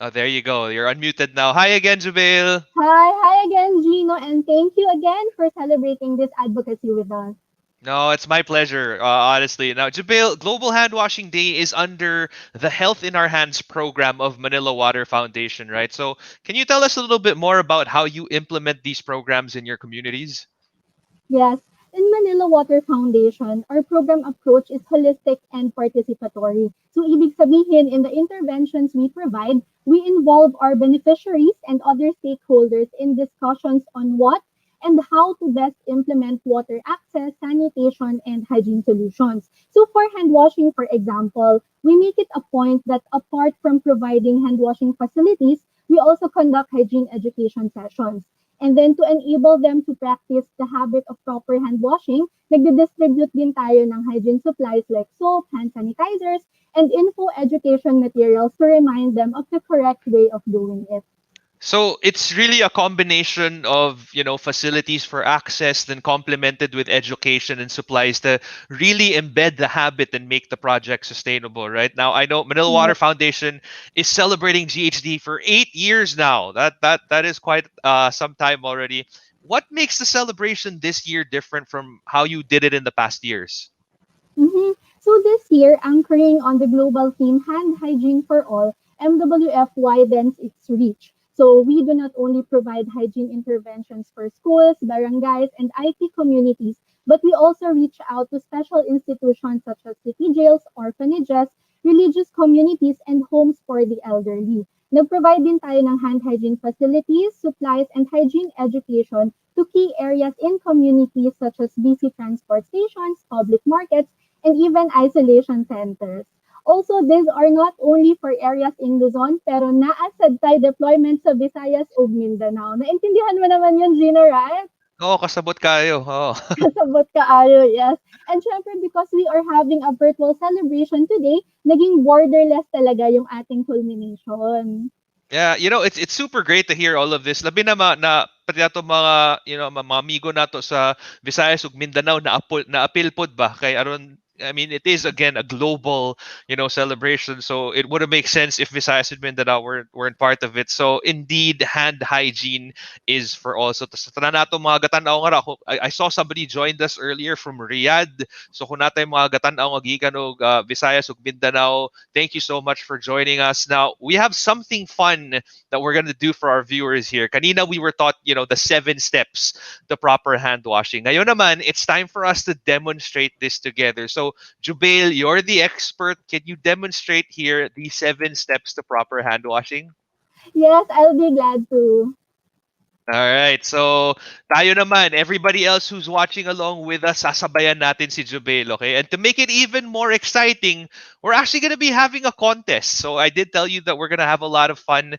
S25: Oh, there you go. You're unmuted now. Hi again, Jubail.
S8: Hi again, Gino, and thank you again for celebrating this advocacy with us.
S25: No, it's my pleasure, honestly. Now, Jubail, Global Hand Washing Day is under the Health in Our Hands program of Manila Water Foundation, right? So, can you tell us a little bit more about how you implement these programs in your communities?
S8: Yes, in Manila Water Foundation, our program approach is holistic and participatory. So, ibig sabihin, in the interventions we provide, we involve our beneficiaries and other stakeholders in discussions on what and how to best implement water access, sanitation, and hygiene solutions. So, for hand washing, for example, we make it a point that apart from providing hand washing facilities, we also conduct hygiene education sessions. And then to enable them to practice the habit of proper hand washing, nagdi-distribute din tayo ng hygiene supplies like soap, hand sanitizers, and info education materials to remind them of the correct way of doing it.
S25: So it's really a combination of, facilities for access, then complemented with education and supplies to really embed the habit and make the project sustainable, right? Now, I know Manila Water
S8: Yes.
S25: Foundation is celebrating GHD for 8 years now. That is quite some time already. What makes the celebration this year different from how you did it in the past years?
S8: So this year, anchoring on the global theme Hand Hygiene for All, MWF widens its reach. So we do not only provide hygiene interventions for schools, barangays, and IT communities, but we also reach out to special institutions such as city jails, orphanages, religious communities, and homes for the elderly. Nag-provide din tayo ng hand hygiene facilities, supplies, and hygiene education to key areas in communities such as busy transport stations, public markets, and even isolation centers. Also, these are not only for areas in Luzon, pero naasad tayo deployment sa Visayas ug Mindanao. Naintindihan mo naman yun, Gino, right?
S25: Oo, kasabot kayo. Oo.
S8: Kasabot kaayo, yes. And syempre, because we are having a virtual celebration today, naging borderless talaga yung ating culmination.
S25: Yeah, it's super great to hear all of this. Labi na pati ato mga mga amigo nato sa Visayas ug Mindanao na apil pod ba kay aron. I mean, it is again a global, celebration. So it would have made sense if Visayas and Mindanao weren't part of it. So indeed, hand hygiene is for all. So sa tanan nato mga gatanaw nga ra, I saw somebody joined us earlier from Riyadh. So kung natay mga gatanaw nga gikan og Visayas ug Mindanao, thank you so much for joining us. Now, we have something fun that we're going to do for our viewers here. Kanina we were taught, the 7 steps to proper hand washing. Ngayon naman, it's time for us to demonstrate this together. So, Jubail, you're the expert. Can you demonstrate here the 7 steps to proper hand washing?
S8: Yes, I'll be glad to.
S25: All right. So, tayo naman, everybody else who's watching along with us, sasabayan natin si Jubail, okay? And to make it even more exciting, we're actually going to be having a contest. So, I did tell you that we're going to have a lot of fun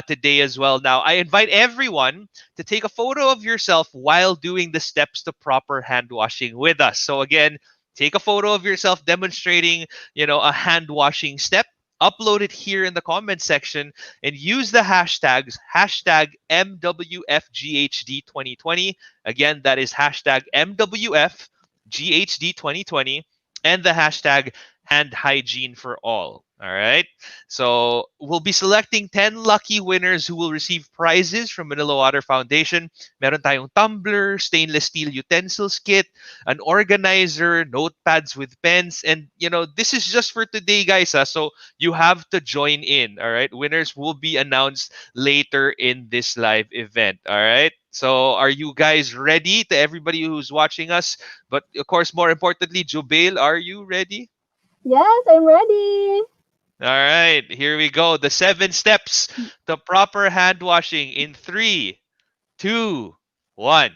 S25: today as well. Now, I invite everyone to take a photo of yourself while doing the steps to proper hand washing with us. So, again, take a photo of yourself demonstrating, a hand washing step. Upload it here in the comment section and use the hashtags hashtag MWFGHD2020. Again, that is hashtag MWFGHD2020 and the hashtag hand hygiene for all. All right. So we'll be selecting 10 lucky winners who will receive prizes from Manila Water Foundation. Meron tayong tumbler, stainless steel utensils kit, an organizer, notepads with pens. And, this is just for today, guys. So you have to join in. All right. Winners will be announced later in this live event. All right. So are you guys ready, to everybody who's watching us? But of course, more importantly, Jubail, are you ready?
S8: Yes, I'm ready.
S25: All right, here we go. The 7 steps to proper hand washing in 3, 2, 1.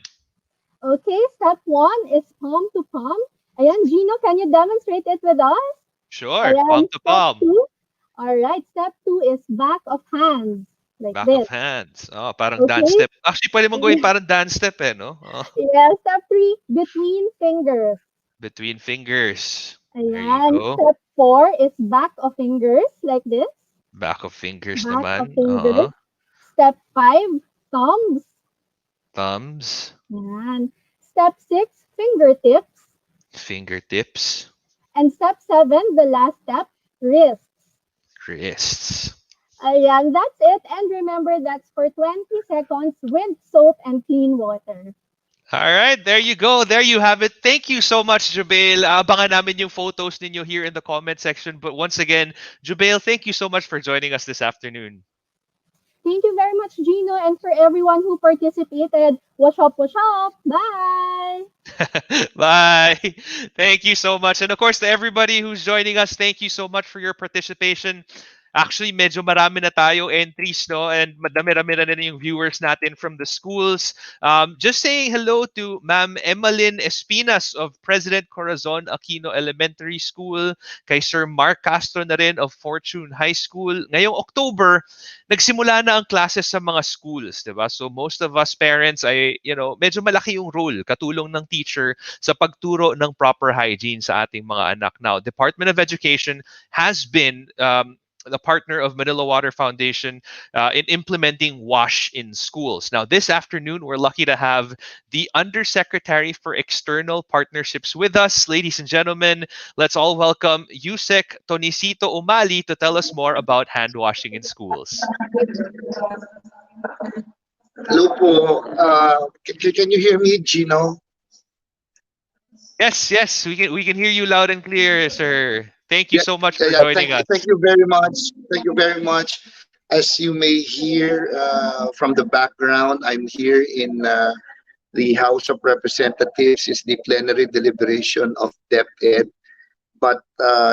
S8: Okay, step 1 is palm to palm. Ayan, Gino, can you demonstrate it with us?
S25: Sure, palm
S8: Ayan,
S25: to
S8: step
S25: palm.
S8: 2. All right, step 2 is back of hands, like
S25: Back of
S8: this.
S25: hands. Oh, parang dance
S8: Okay.
S25: step. Actually, pwede mong gawin parang dance step no? Oh.
S8: Yeah, step 3, between fingers.
S25: Between fingers. There you
S8: Ayan,
S25: go.
S8: step 4 is back of fingers, like this.
S25: Back of fingers
S8: Back of
S25: naman.
S8: fingers. Step 5, thumbs.
S25: Thumbs.
S8: Ayan. Step 6, fingertips.
S25: Fingertips.
S8: And step 7, the last step, wrists.
S25: Wrists.
S8: Ayan, that's it. And remember, that's for 20 seconds with soap and clean water.
S25: All right, there you go. There you have it. Thank you so much, Jubail. Abangan namin yung photos ninyo here in the comment section. But once again, Jubail, thank you so much for joining us this afternoon.
S8: Thank you very much, Gino, and for everyone who participated. Wash up, wash up. Bye.
S25: Bye. Thank you so much. And of course, to everybody who's joining us, thank you so much for your participation. Actually, medyo marami na tayo entries, no? And madami-rami na rin yung viewers natin from the schools. Just saying hello to Ma'am Emmeline Espinas of President Corazon Aquino Elementary School, kay Sir Mark Castro na rin of Fortune High School. Ngayong October, nagsimula na ang classes sa mga schools, diba? So most of us parents ay, medyo malaki yung role, katulong ng teacher sa pagturo ng proper hygiene sa ating mga anak. Now, Department of Education has been the partner of Manila Water Foundation in implementing WASH in schools. Now, this afternoon, we're lucky to have the Undersecretary for External Partnerships with us. Ladies and gentlemen, let's all welcome Yusek Tonisito Umali to tell us more about hand washing in schools.
S9: Hello po. Can you hear me, Gino?
S25: Yes, we can hear you loud and clear, sir. Thank you so much for joining us.
S9: Thank you very much. Thank you very much. As you may hear from the background, I'm here in the House of Representatives. It's the plenary deliberation of DepEd. But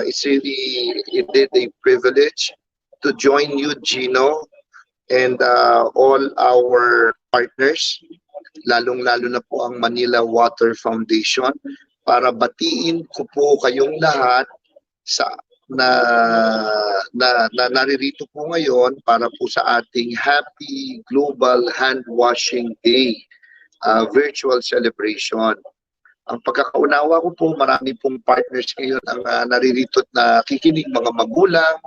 S9: it's really indeed a privilege to join you, Gino, and all our partners, lalong-lalo na po ang Manila Water Foundation, para batiin ko po kayong lahat sa naririto po ngayon para po sa ating Happy Global Hand Washing Day virtual celebration. Ang pagkakaunawa ko po, marami pong partners ngayon ang naririto at nakikinig, mga magulang,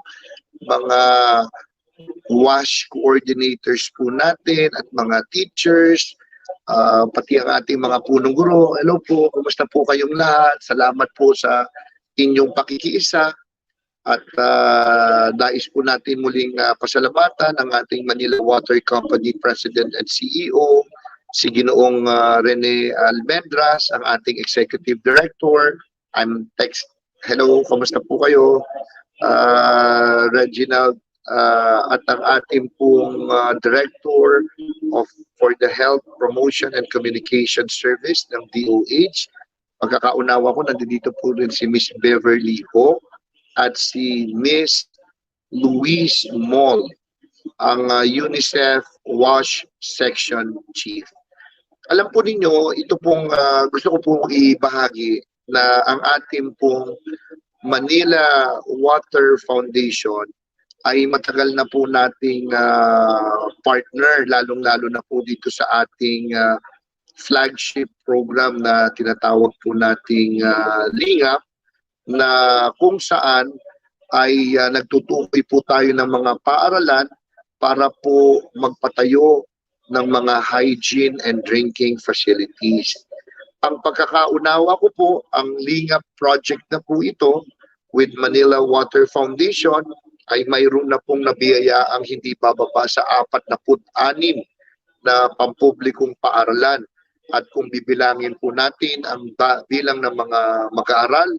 S9: mga WASH coordinators po natin at mga teachers, pati ang ating mga punong guro. Hello po, kumusta po kayong lahat? Salamat po sa inyong pakikiisa at nais po natin muling pasalamatan ang ating Manila Water Company President and CEO, si Ginoong Rene Almendras, ang ating Executive Director. Hello, kumusta po kayo? Reginald at ang ating pong Director for the Health Promotion and Communication Service ng DOH. Pagkakaunawa ko, nandito po rin si Miss Beverly Ho at si Miss Louise Moll, ang UNICEF WASH Section Chief. Alam po ninyo, ito pong gusto ko pong ibahagi na ang ating pong Manila Water Foundation ay matagal na po nating partner, lalong-lalo na po dito sa ating flagship program na tinatawag po nating Lingap, na kung saan ay nagtutukoy po tayo ng mga paaralan para po magpatayo ng mga hygiene and drinking facilities. Ang pagkakaunawa ko po, ang Lingap project na po ito with Manila Water Foundation ay mayroon na pong nabiyayaang hindi bababa sa 46 na pampublikong paaralan. At kung bibilangin po natin ang bilang ng mga mag-aaral,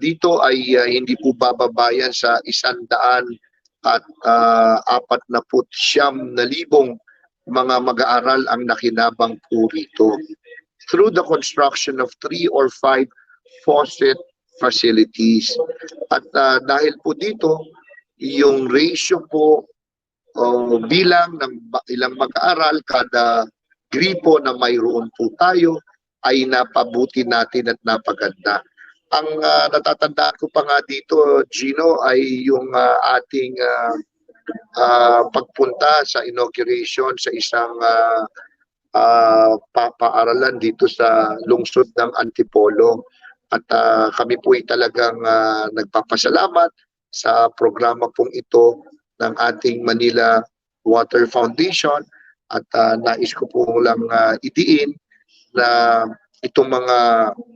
S9: dito ay hindi po bababayan sa 149,000 mga mag-aaral ang nakinabang po rito through the construction of 3 or 5 faucet facilities. At dahil po dito, yung ratio po bilang ng ilang mag-aaral kada gripo na mayroon po tayo ay napabuti natin at napaganda. Ang natatandaan ko pa nga dito, Gino, ay yung ating pagpunta sa inauguration sa isang paaralan dito sa lungsod ng Antipolo. At kami po ay talagang nagpapasalamat sa programa pong ito ng ating Manila Water Foundation. At nais ko po lang idiin na itong mga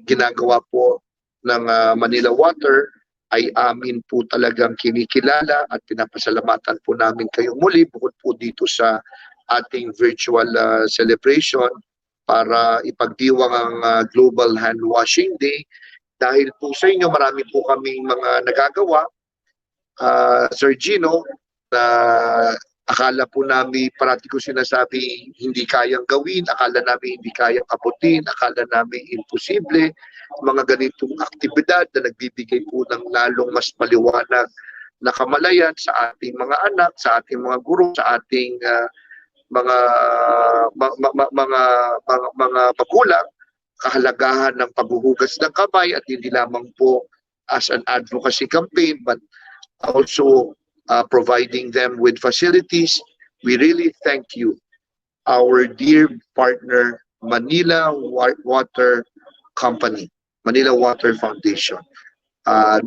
S9: ginagawa po ng Manila Water ay amin po talagang kinikilala at pinapasalamatan po namin kayo muli bukod po dito sa ating virtual celebration para ipagdiwang ang Global Handwashing Day. Dahil po sa inyo, marami po kaming mga nagagawa, Sir Gino, na akala po namin, parati ko sinasabi, hindi kayang gawin, akala namin hindi kayang abutin, akala namin imposible. Mga ganitong aktibidad na nagbibigay po ng lalong mas maliwanag na kamalayan sa ating mga anak, sa ating mga guro, sa ating mga magulang, kahalagahan ng paghuhugas ng kamay at hindi lamang po as an advocacy campaign but also providing them with facilities. We really thank you, our dear partner, Manila Water Company, Manila Water Foundation.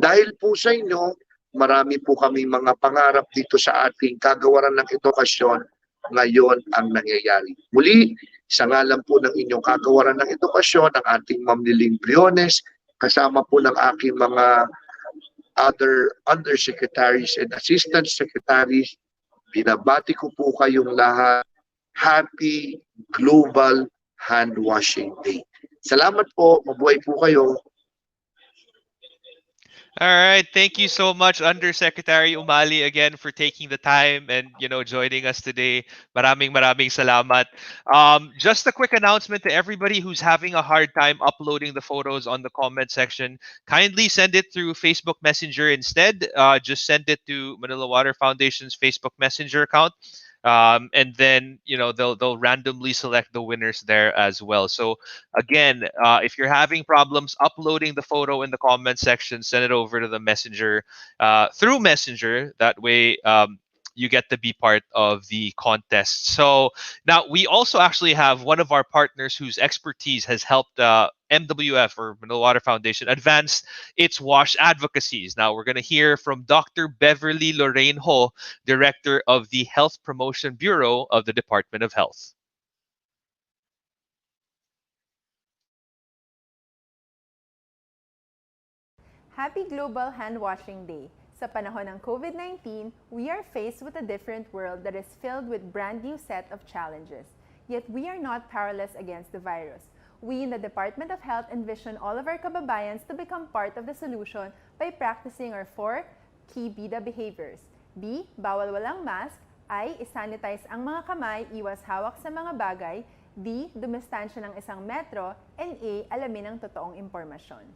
S9: Dahil po sa inyo, marami po kami mga pangarap dito sa ating kagawaran ng edukasyon ngayon ang nangyayari. Muli, sa ngalan po ng inyong kagawaran ng edukasyon, ng ating Ma'am Liling Briones, kasama po ng aking mga other undersecretaries and assistant secretaries, binabati ko po kayong lahat. Happy Global Handwashing Day. Salamat po. Mabuhay po kayo.
S25: All right, thank you so much, Undersecretary Umali, again for taking the time and joining us today. Maraming salamat. Just a quick announcement to everybody who's having a hard time uploading the photos on the comment section. Kindly send it through Facebook Messenger instead. Just send it to Manila Water Foundation's Facebook Messenger account. And then they'll randomly select the winners there as well. So again, if you're having problems uploading the photo in the comment section, send it over to the messenger through Messenger. That way you get to be part of the contest. So now we also actually have one of our partners whose expertise has helped MWF or Manila Water Foundation advance its WASH advocacies. Now we're going to hear from Dr. Beverly Lorraine Ho, Director of the Health Promotion Bureau of the Department of Health.
S10: Happy Global Handwashing Day! Sa panahon ng COVID-19, we are faced with a different world that is filled with brand new set of challenges. Yet we are not powerless against the virus. We in the Department of Health envision all of our kababayans to become part of the solution by practicing our 4 key BIDA behaviors. B. Bawal walang mask. I. Isanitize ang mga kamay, iwas hawak sa mga bagay. D. Dumistansya ng 1 metro. And A. Alamin ang totoong impormasyon.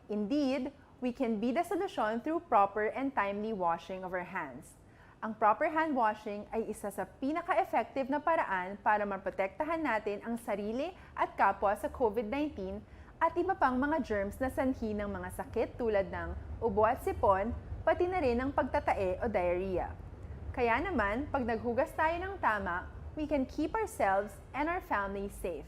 S10: Indeed, we can be the solution through proper and timely washing of our hands. Ang proper hand washing ay isa sa pinaka-effective na paraan para maprotektahan natin ang sarili at kapwa sa COVID-19 at iba pang mga germs na sanhi ng mga sakit tulad ng ubo at sipon, pati na rin ang pagtatae o diarrhea. Kaya naman, pag naghugas tayo ng tama, we can keep ourselves and our families safe.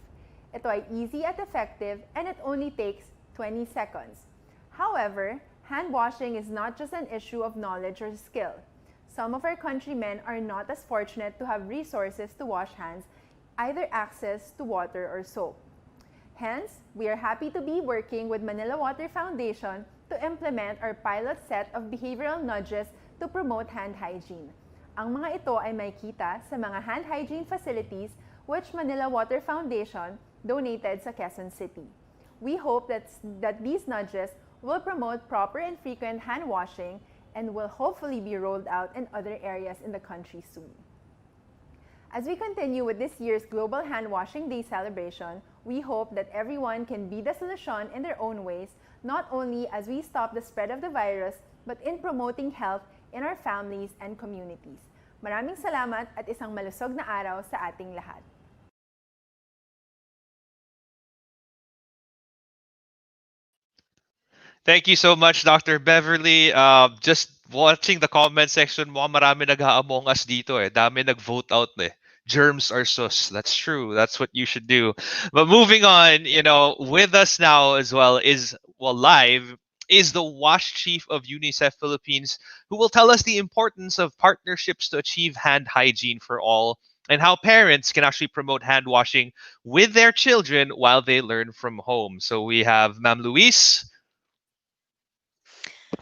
S10: Ito ay easy at effective and it only takes 20 seconds. However, hand washing is not just an issue of knowledge or skill. Some of our countrymen are not as fortunate to have resources to wash hands, either access to water or soap. Hence, we are happy to be working with Manila Water Foundation to to implement our pilot set of behavioral nudges to promote hand hygiene. Ang mga ito ay makikita sa mga hand hygiene facilities which Manila Water Foundation donated sa Quezon City. We hope that these nudges will promote proper and frequent hand washing and will hopefully be rolled out in other areas in the country soon. As we continue with this year's Global Hand Washing Day celebration, we hope that everyone can be the solution in their own ways, not only as we stop the spread of the virus, but in promoting health in our families and communities. Maraming salamat at isang malusog na araw sa ating lahat.
S25: Thank you so much, Dr. Beverly. Just watching the comment section, mukhang marami nag-a-among us dito eh. Dami nag-vote out eh. Germs are sus. That's true. That's what you should do. But moving on, with us now as well live is the WASH Chief of UNICEF Philippines, who will tell us the importance of partnerships to achieve hand hygiene for all and how parents can actually promote hand washing with their children while they learn from home. So we have Ma'am Luis.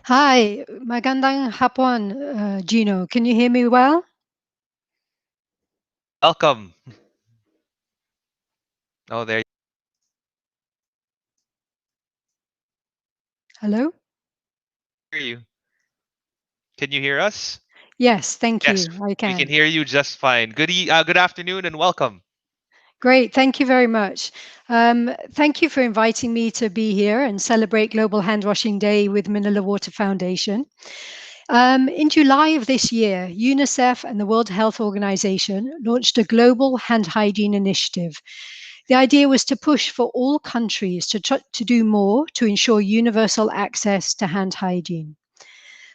S11: Hi, magandang hapon, Gino. Can you hear me well?
S25: Welcome. Oh, there.
S11: Hello?
S25: Hear you. Can you hear us?
S11: Yes, thank
S25: Yes,
S11: you. I
S25: we
S11: can.
S25: can hear you just fine. Good afternoon and welcome.
S11: Great, thank you very much. Thank you for inviting me to be here and celebrate Global Hand Washing Day with Manila Water Foundation. In July of this year, UNICEF and the World Health Organization launched a global hand hygiene initiative. The idea was to push for all countries to do more to ensure universal access to hand hygiene.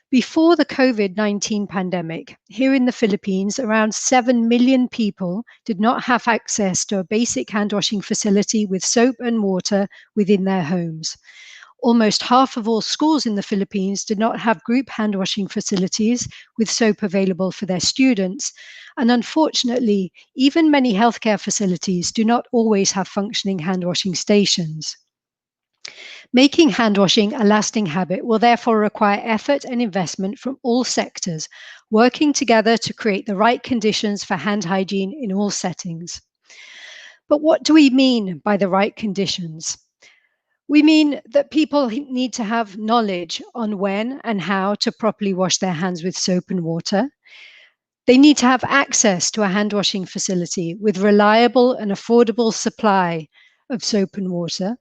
S11: Before the COVID-19 pandemic, here in the Philippines, around 7 million people did not have access to a basic hand washing facility with soap and water within their homes. Almost half of all schools in the Philippines did not have group hand washing facilities with soap available for their students. And unfortunately, even many healthcare facilities do not always have functioning hand washing stations. Making hand washing a lasting habit will therefore require effort and investment from all sectors, working together to create the right conditions for hand hygiene in all settings. But what do we mean by the right conditions? We mean that people need to have knowledge on when and how to properly wash their hands with soap and water. They need to have access to a hand washing facility with reliable and affordable supply of soap and water.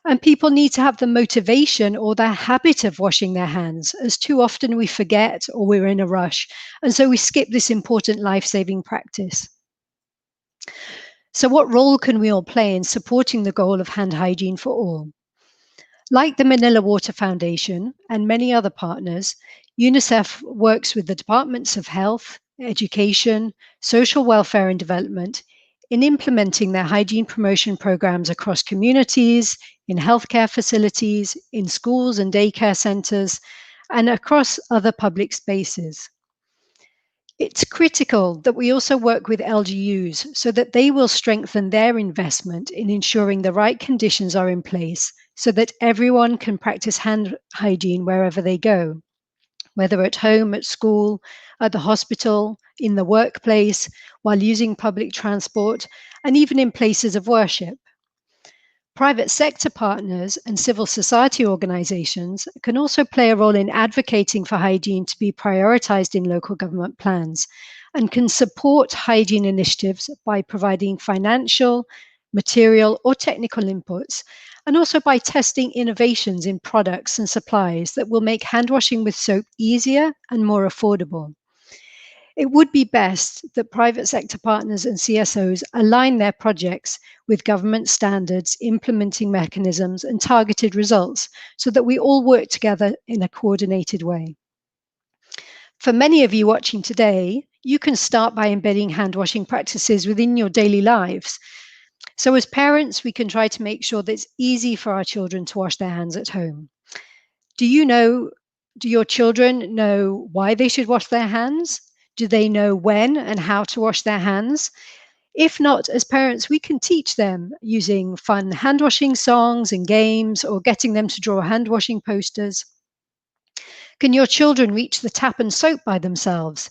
S11: And people need to have the motivation or the habit of washing their hands, as too often we forget or we're in a rush. And so we skip this important life-saving practice. So what role can we all play in supporting the goal of hand hygiene for all? Like the Manila Water Foundation and many other partners, UNICEF works with the Departments of Health, Education, Social Welfare and Development in implementing their hygiene promotion programs across communities, in healthcare facilities, in schools and daycare centers, and across other public spaces. It's critical that we also work with LGUs so that they will strengthen their investment in ensuring the right conditions are in place so that everyone can practice hand hygiene wherever they go, whether at home, at school, at the hospital, in the workplace, while using public transport, and even in places of worship. Private sector partners and civil society organizations can also play a role in advocating for hygiene to be prioritized in local government plans and can support hygiene initiatives by providing financial, material, or technical inputs, and also by testing innovations in products and supplies that will make hand washing with soap easier and more affordable. It would be best that private sector partners and CSOs align their projects with government standards, implementing mechanisms, and targeted results so that we all work together in a coordinated way. For many of you watching today, you can start by embedding hand washing practices within your daily lives. So as parents, we can try to make sure that it's easy for our children to wash their hands at home. Do your children know why they should wash their hands? Do they know when and how to wash their hands? If not, as parents, we can teach them using fun hand washing songs and games or getting them to draw hand washing posters. Can your children reach the tap and soap by themselves?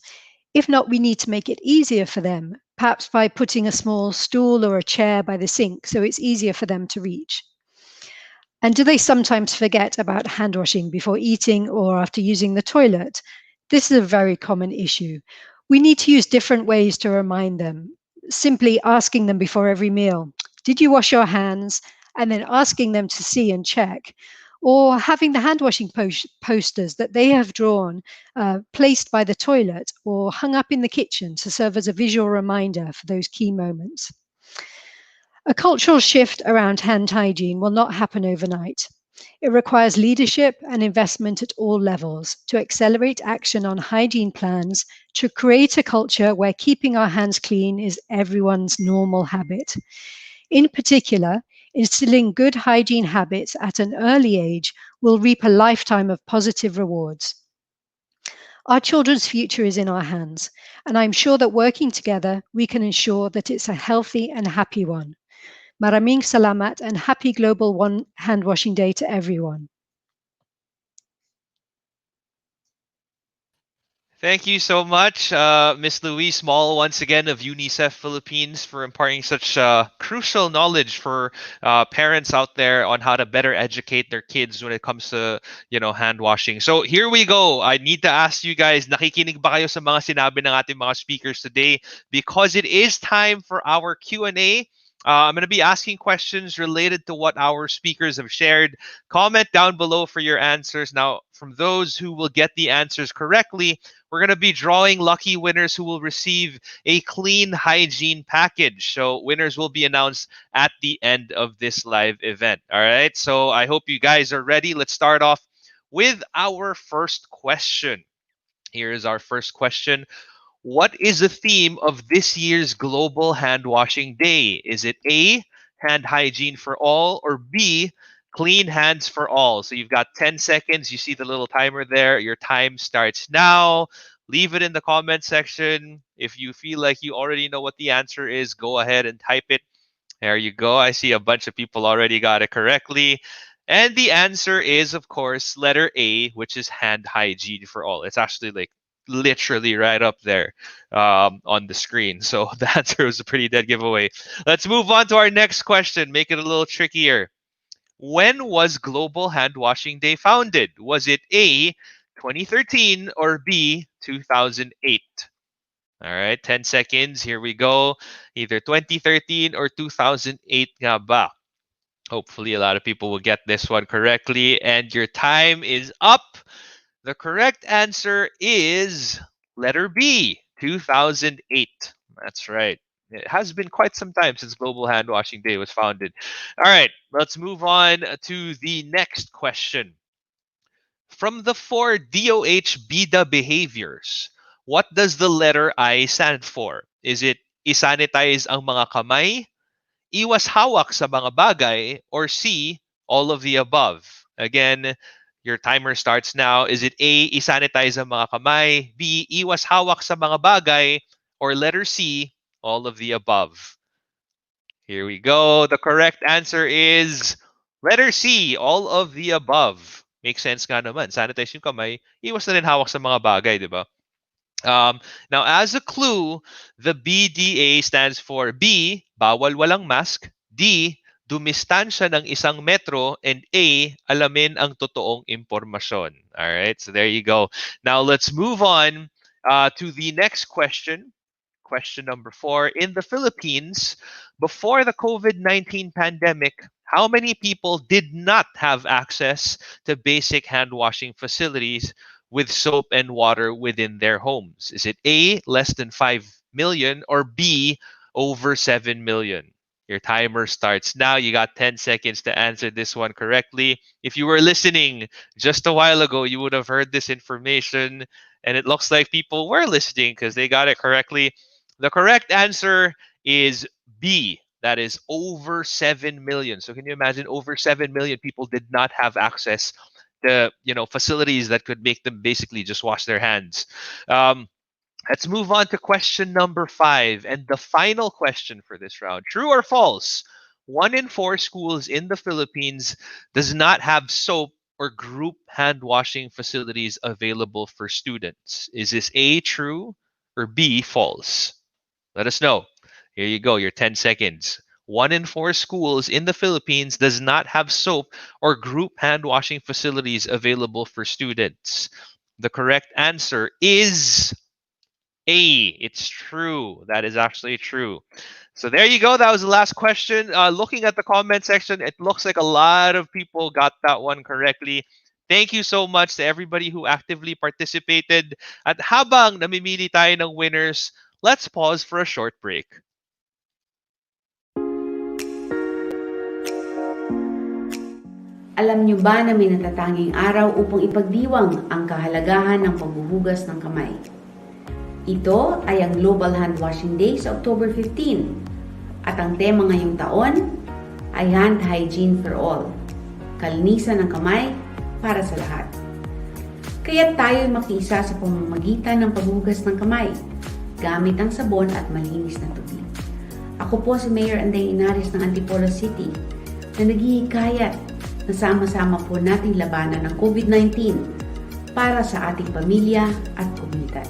S11: If not, we need to make it easier for them, perhaps by putting a small stool or a chair by the sink so it's easier for them to reach. And do they sometimes forget about hand washing before eating or after using the toilet? This is a very common issue. We need to use different ways to remind them. Simply asking them before every meal, did you wash your hands? And then asking them to see and check. Or having the hand washing posters that they have drawn placed by the toilet or hung up in the kitchen to serve as a visual reminder for those key moments. A cultural shift around hand hygiene will not happen overnight. It requires leadership and investment at all levels to accelerate action on hygiene plans to create a culture where keeping our hands clean is everyone's normal habit. In particular, instilling good hygiene habits at an early age will reap a lifetime of positive rewards. Our children's future is in our hands, and I'm sure that working together, we can ensure that it's a healthy and happy one. Maraming salamat and happy Global Hand Washing Day to everyone.
S25: Thank you so much, Miss Louise Small, once again of UNICEF Philippines, for imparting such crucial knowledge for parents out there on how to better educate their kids when it comes to, hand washing. So here we go. I need to ask you guys, nakikinig ba kayo sa mga sinabi ng ating mga speakers today? Because it is time for our Q&A. I'm going to be asking questions related to what our speakers have shared. Comment down below for your answers. Now, from those who will get the answers correctly, we're going to be drawing lucky winners who will receive a clean hygiene package. So winners will be announced at the end of this live event. All right. So I hope you guys are ready. Let's start off with our first question. Here is our first question. What is the theme of this year's Global Hand Washing Day? Is it A, hand hygiene for all, or B, clean hands for all? So you've got 10 seconds. You see the little timer there. Your time starts now. Leave it in the comment section. If you feel like you already know what the answer is, go ahead and type it. There you go. I see a bunch of people already got it correctly. And the answer is, of course, letter A, which is hand hygiene for all. It's actually like literally right up there on the screen. So the answer was a pretty dead giveaway. Let's move on to our next question. Make it a little trickier. When was Global Hand Washing Day founded? Was it A, 2013 or B, 2008? All right, 10 seconds. Here we go. Either 2013 or 2008 nga ba? Hopefully a lot of people will get this one correctly. And your time is up. The correct answer is letter B, 2008. That's right. It has been quite some time since Global Hand Washing Day was founded. All right, let's move on to the next question. From the four DOH BIDA behaviors, what does the letter I stand for? Is it isanitize ang mga kamay, iwas hawak sa mga bagay, or C, all of the above? Again, your timer starts now. Is it A, isanitize ang mga kamay, B, iwas hawak sa mga bagay, or letter C, all of the above? Here we go. The correct answer is letter C, all of the above. Makes sense nga naman. Sanitize yung kamay, iwas na rin hawak sa mga bagay, di ba? Now, as a clue, the BDA stands for B, bawal walang mask, D, dumistansya ng isang metro, and A, alamin ang totoong impormasyon. All right, so there you go. Now, let's move on to the next question. Question number 4. In the Philippines, before the COVID-19 pandemic, how many people did not have access to basic hand washing facilities with soap and water within their homes? Is it A, less than 5 million, or B, over 7 million? Your timer starts now. You got 10 seconds to answer this one correctly. If you were listening just a while ago, you would have heard this information, and it looks like people were listening because they got it correctly. The correct answer is B. That is over 7 million. So can you imagine over 7 million people did not have access to facilities that could make them basically just wash their hands. Let's move on to question number 5 and the final question for this round. True or false? 1 in 4 schools in the Philippines does not have soap or group hand washing facilities available for students. Is this A, true, or B, false? Let us know. Here you go, your 10 seconds. 1 in 4 schools in the Philippines does not have soap or group hand washing facilities available for students. The correct answer is A. It's true. That is actually true. So there you go. That was the last question. Looking at the comment section, it looks like a lot of people got that one correctly. Thank you so much to everybody who actively participated. At habang namimili tayo ng winners, let's pause for a short break.
S12: Alam niyo ba na may natatanging araw upang ipagdiwang ang kahalagahan ng paghuhugas ng kamay? Ito ay ang Global Handwashing Day sa October 15 at ang tema ngayong taon ay Hand Hygiene for All, kalinisan ng kamay para sa lahat. Kaya tayo'y makiisa sa pamamagitan ng paghuhugas ng kamay gamit ang sabon at malinis na tubig. Ako po si Mayor Anday Inares ng Antipolo City na naghihikayat na sama-sama po nating labanan ng COVID-19 para sa ating pamilya at komunidad.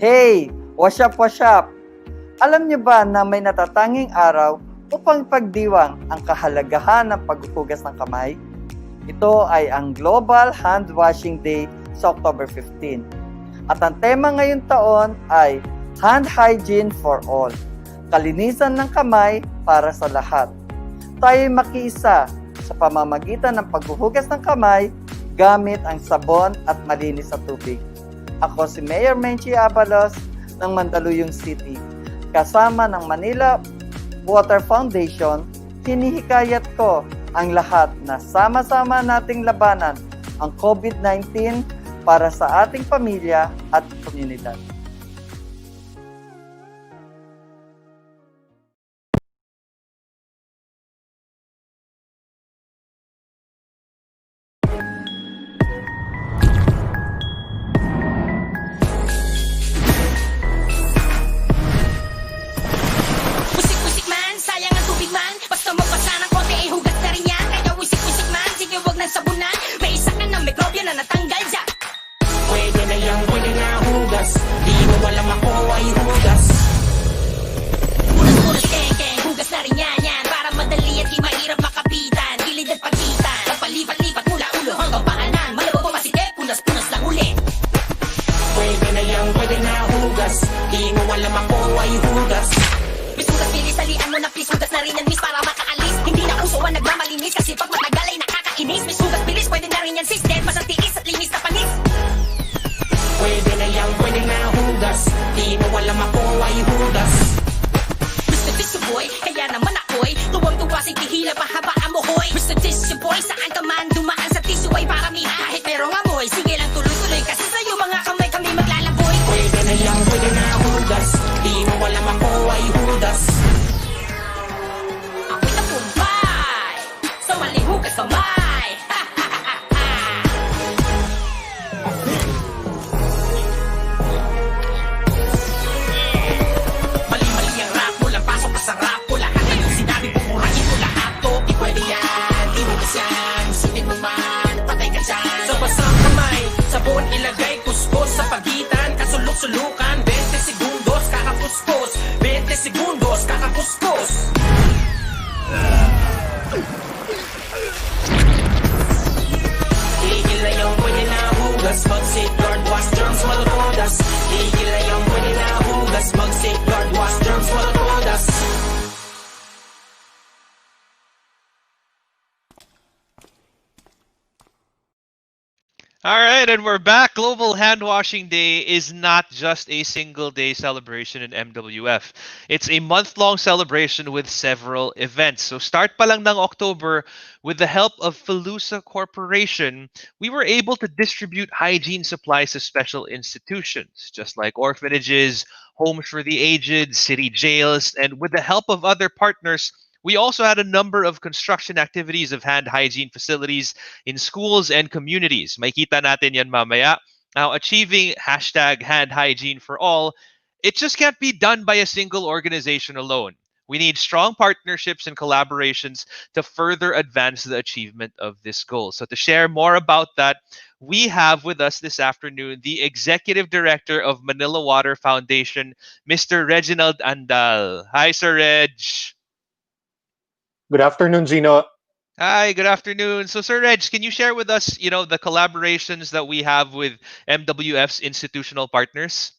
S13: Hey! Wash up, wash up! Alam niyo ba na may natatanging araw upang pagdiwang ang kahalagahan ng paghuhugas ng kamay? Ito ay ang Global Handwashing Day sa October 15. At ang tema ngayong taon ay Hand Hygiene for All, kalinisan ng kamay para sa lahat. Tayo'y makiisa sa pamamagitan ng paghuhugas ng kamay gamit ang sabon at malinis na tubig. Ako si Mayor Menchie Abalos ng Mandaluyong City. Kasama ng Manila Water Foundation, hinihikayat ko ang lahat na sama-sama nating labanan ang COVID-19 para sa ating pamilya at komunidad.
S14: Wisik-wisik man, sayang ang tubig man. Basta mapasa ng konti ay hugas na rin yan. Kaya wisik-wisik man, sige wag ng sabunan. May isa ka ng mikrobyo na natanggal dyan. Pwede na yung pwede na hugas. Di mo walang ako ay hugas. Punas-punas keng-keng, hugas na rin yan. Para madali at di mahirap makapitan. Gilid at pagitan, pagpalipat-lipat mula ulo hanggang paanan. Malabo pumasite, punas-punas lang ulit. Pwede na yung pwede na hugas. Di mo walang ako ay hugas. Miss hugas, bilis, salian mo na please. Hugas na rin yan miss para makaalis. Hindi na usuan nagmamalinis kasi pag matagal ay nakakainis. Miss hugas, bilis, pwede na rin yan sis. Dead mas ang tiis at linis na panis. Pwede na yung pwede na hugas. Di mo walang ako ay hugas. Mr. Tissue Boy, kaya naman ako'y tuwang-tuwa si Tihila pahaba amoy. Mr. Tissue Boy, saan ka man dumaan sa tissue ay paramihan. Kahit merong amoy, sige lang tuloy-tuloy kasi sa'yo mga kamay kami maglalaboy. Pwede na yung pwede na hugas. Di mo walang ako ay hugas. Ako'y napumpay sa maling hugas kamay. Mali-mali ang rap mo lang, pasok ka sa rap ko. Lahat na yung sinabi mo, murahin mo lahat to. Di pwede yan, inugas yan. Sunin mo man, patay ka dyan. Sa basang kamay, sabon ilagay, kuskus sa pagitan. Kasulok-sulukan, 20 segundos, kakakuskus. 20 segundos, kakakuskus. Tigil na yung pwede na hugas. Mag-safeguard, wash germs, walang todas. Tigil na yung pwede na hugas. Mag-safeguard, wash germs, walang todas.
S25: All right, and we're back. Global Handwashing Day is not just a single day celebration in MWF. It's a month-long celebration with several events. So start pa lang ng October, with the help of Felusa Corporation, we were able to distribute hygiene supplies to special institutions, just like orphanages, homes for the aged, city jails, and with the help of other partners, We also had a number of construction activities of hand hygiene facilities in schools and communities. Makita natin yan mamaya. Now, achieving hashtag hand hygiene for all, it just can't be done by a single organization alone. We need strong partnerships and collaborations to further advance the achievement of this goal. So to share more about that, we have with us this afternoon the Executive Director of Manila Water Foundation, Mr. Reginald Andal. Hi, Sir Reg.
S15: Good afternoon, Gino.
S25: Hi, good afternoon. So, Sir Reg, can you share with us, the collaborations that we have with MWF's institutional partners?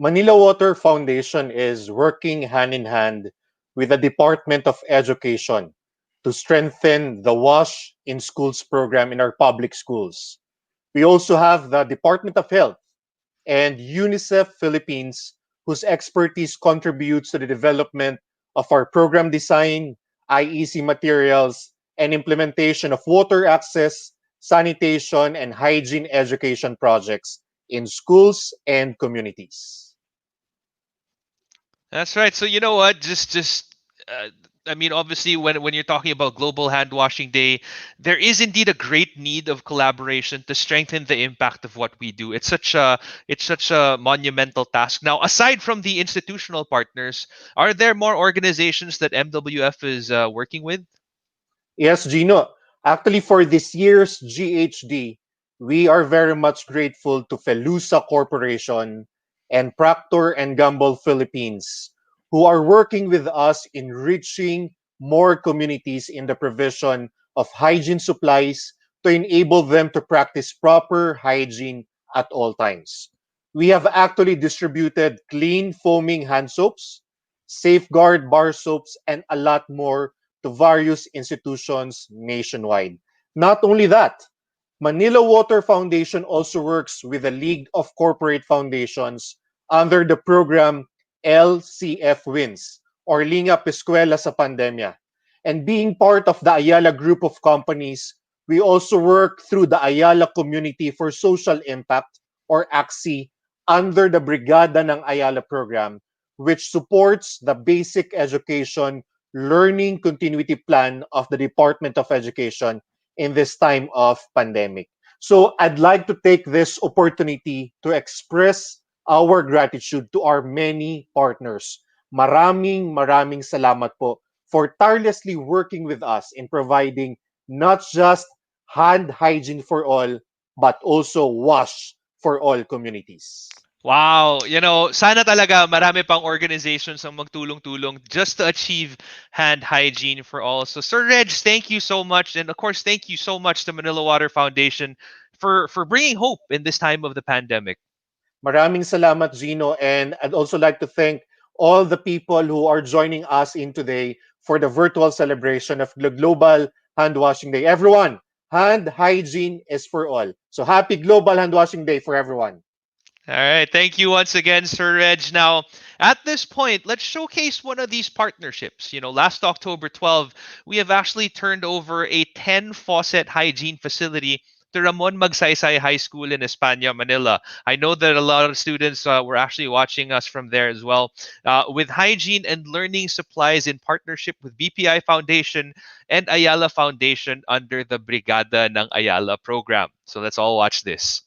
S15: Manila Water Foundation is working hand in hand with the Department of Education to strengthen the Wash in Schools program in our public schools. We also have the Department of Health and UNICEF Philippines, whose expertise contributes to the development of our program design, IEC materials, and implementation of water access, sanitation, and hygiene education projects in schools and communities.
S25: That's right. So you know what? Obviously, when you're talking about Global Hand Washing Day, there is indeed a great need of collaboration to strengthen the impact of what we do. It's such a monumental task. Now, aside from the institutional partners, are there more organizations that MWF is working with?
S15: Yes, Gino. Actually, for this year's GHD, we are very much grateful to Felusa Corporation and Procter and Gamble Philippines, who are working with us in reaching more communities in the provision of hygiene supplies to enable them to practice proper hygiene at all times. We have actually distributed clean foaming hand soaps, safeguard bar soaps, and a lot more to various institutions nationwide. Not only that, Manila Water Foundation also works with the League of Corporate Foundations under the program LCF Wins, or Linga Peskwela sa Pandemya. And being part of the Ayala Group of Companies, we also work through the Ayala Community for Social Impact, or ACSI, under the Brigada ng Ayala program, which supports the basic education learning continuity plan of the Department of Education in this time of pandemic. So I'd like to take this opportunity to express our gratitude to our many partners. Maraming salamat po for tirelessly working with us in providing not just hand hygiene for all, but also wash for all communities.
S25: Wow, sana talaga marami pang organizations ang magtulong-tulong just to achieve hand hygiene for all. So Sir Reg, thank you so much, and of course thank you so much to Manila Water Foundation for bringing hope in this time of the pandemic.
S15: Maraming salamat, Gino, and I'd also like to thank all the people who are joining us in today for the virtual celebration of the Global Hand Washing Day. Everyone, hand hygiene is for all. So happy Global Hand Washing Day for everyone.
S25: All right. Thank you once again, Sir Reg. Now, at this point, let's showcase one of these partnerships. Last October 12, we have actually turned over a 10-faucet hygiene facility to Ramon Magsaysay High School in España, Manila. I know that a lot of students were actually watching us from there as well. With hygiene and learning supplies in partnership with BPI Foundation and Ayala Foundation under the Brigada ng Ayala program. So let's all watch this.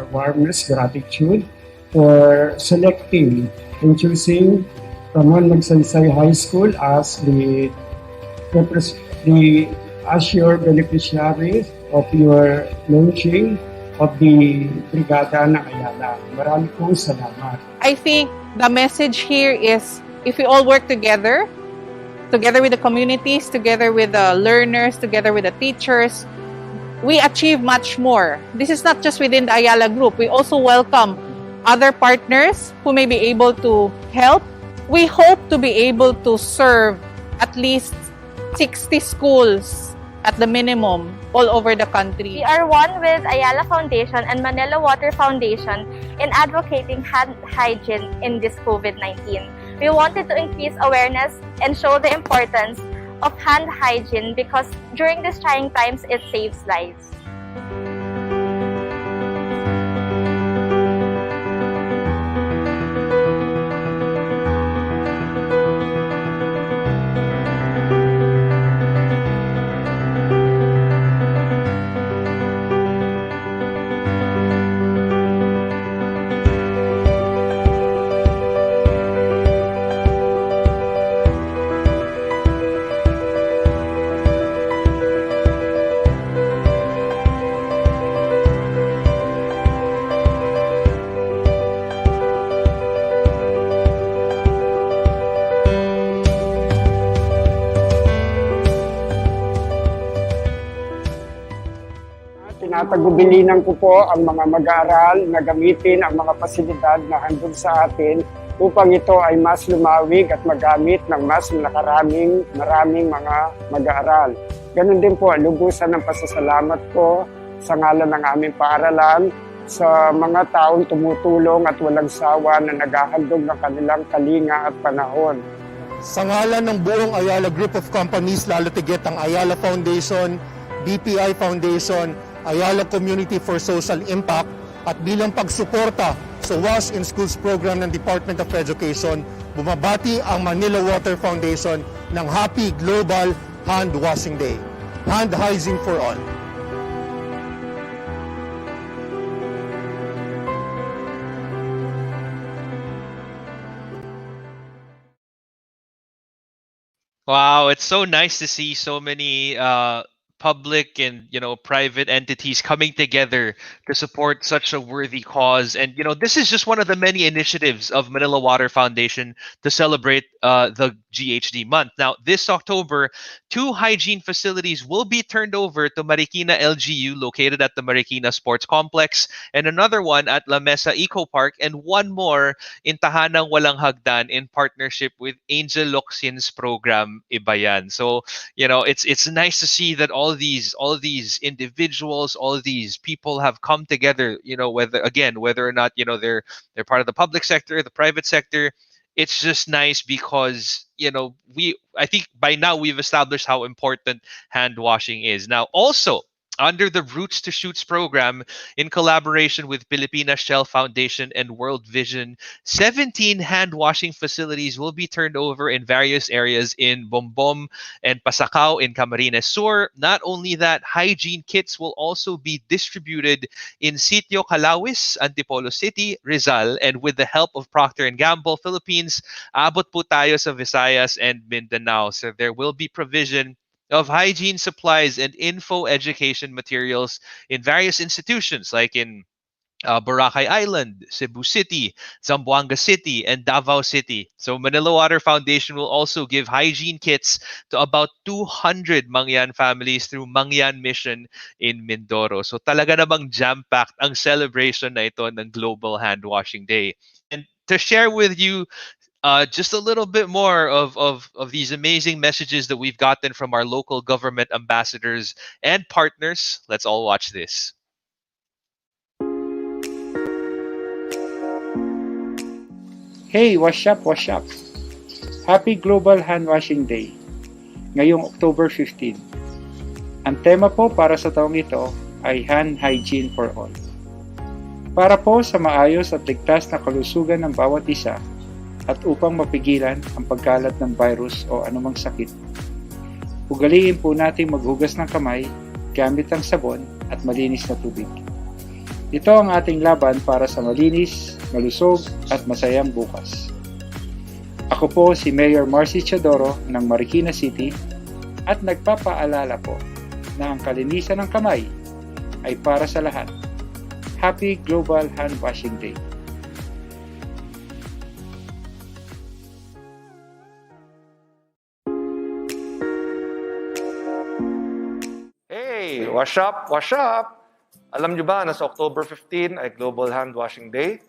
S16: Warmest gratitude for selecting and choosing Ramon Magsaysay High School as your beneficiaries of your launching of the Brigada ng Ayala. Marami pong salamat.
S17: I think the message here is if we all work together with the communities, together with the learners, together with the teachers, we achieve much more. This is not just within the Ayala Group. We also welcome other partners who may be able to help. We hope to be able to serve at least 60 schools at the minimum all over the country.
S18: We are one with Ayala Foundation and Manila Water Foundation in advocating hand hygiene in this COVID-19. We wanted to increase awareness and show the importance of hand hygiene because during these trying times, it saves lives.
S16: Tinatagubilinan ko po ang mga mag-aaral na gamitin ang mga pasilidad na handog sa atin upang ito ay mas lumawig at magamit ng mas maraming mga mag-aaral. Ganon din po, lubusan ng pasasalamat ko sa ngalan ng aming paaralan sa mga taong tumutulong at walang sawa na naghahandog ng kanilang kalinga at panahon.
S19: Sa ngalan ng buong Ayala Group of Companies, lalo tigit ang Ayala Foundation, BPI Foundation, Ayala Community for Social Impact at bilang pagsuporta sa Wash in Schools program ng Department of Education, bumabati ang Manila Water Foundation ng Happy Global Hand Washing Day. Hand hygiene for all.
S25: Wow, it's so nice to see so many public and private entities coming together to support such a worthy cause. And this is just one of the many initiatives of Manila Water Foundation to celebrate the GHD month. Now, this October, 2 hygiene facilities will be turned over to Marikina LGU, located at the Marikina Sports Complex, and another one at La Mesa Eco Park, and one more in Tahanang Walang Hagdan in partnership with Angel Locsin's program Ibayan. So, it's nice to see that all of these individuals, all of these people have come together, whether or not they're part of the public sector, the private sector. It's just nice because I think by now we've established how important hand washing is. Now, also under the Roots to Shoots program, in collaboration with Filipina Shell Foundation and World Vision, 17 hand washing facilities will be turned over in various areas in Bombom and Pasacao in Camarines Sur. Not only that, hygiene kits will also be distributed in Sitio Calawis, Antipolo City, Rizal, and with the help of Procter & Gamble Philippines, abot po tayo sa Visayas and Mindanao. So there will be provision of hygiene supplies and info education materials in various institutions like in Boracay Island, Cebu City, Zamboanga City, and Davao City. So Manila Water Foundation will also give hygiene kits to about 200 Mangyan families through Mangyan Mission in Mindoro. So talaga namang jam-packed ang celebration na ito ng Global Hand Washing Day. And to share with you just a little bit more of these amazing messages that we've gotten from our local government ambassadors and partners, let's all watch this.
S16: Hey, wash up, wash up. Happy Global Handwashing Day, ngayong October 15. Ang tema po para sa taong ito ay Hand Hygiene for All. Para po sa maayos at ligtas na kalusugan ng bawat isa at upang mapigilan ang pagkalat ng virus o anumang sakit, ugaliin po natin maghugas ng kamay gamit ang sabon at malinis na tubig. Ito ang ating laban para sa malinis, malusog at masayang bukas. Ako po si Mayor Marcy Chadoro ng Marikina City at nagpapaalala po na ang kalinisan ng kamay ay para sa lahat. Happy Global Hand Washing Day!
S20: Hey, wash up, wash up! Alam nyo ba na sa October 15 ay Global Hand Washing Day?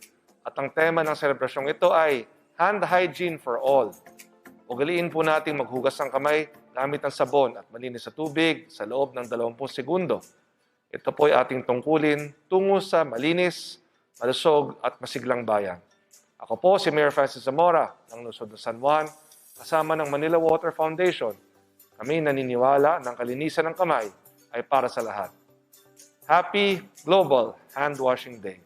S20: At ang tema ng selebrasyong ito ay Hand Hygiene for All. Ugaliin po natin maghugas ng kamay gamit ang sabon at malinis sa tubig sa loob ng 20 segundo. Ito po ay ating tungkulin tungo sa malinis, malusog at masiglang bayan. Ako po si Mayor Francis Zamora ng lungsod ng San Juan, kasama ng Manila Water Foundation. Kami naniniwala ng kalinisan ng kamay ay para sa lahat. Happy Global Handwashing Day!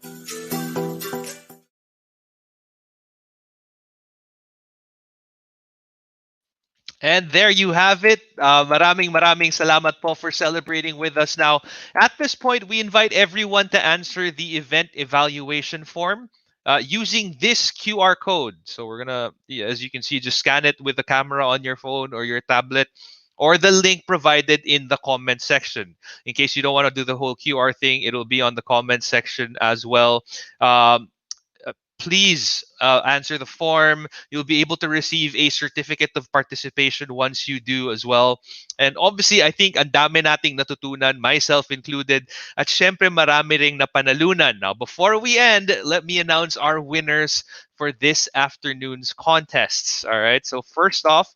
S25: And there you have it. Maraming salamat po for celebrating with us. Now, at this point, we invite everyone to answer the event evaluation form using this QR code. So we're gonna, as you can see, just scan it with the camera on your phone or your tablet, or the link provided in the comment section. In case you don't want to do the whole QR thing, it'll be on the comment section as well. Please answer the form. You'll be able to receive a certificate of participation once you do as well. And obviously, I think ang dami nating natutunan, myself included, at syempre marami ring napanalunan. Now, before we end, let me announce our winners for this afternoon's contests. All right, so first off,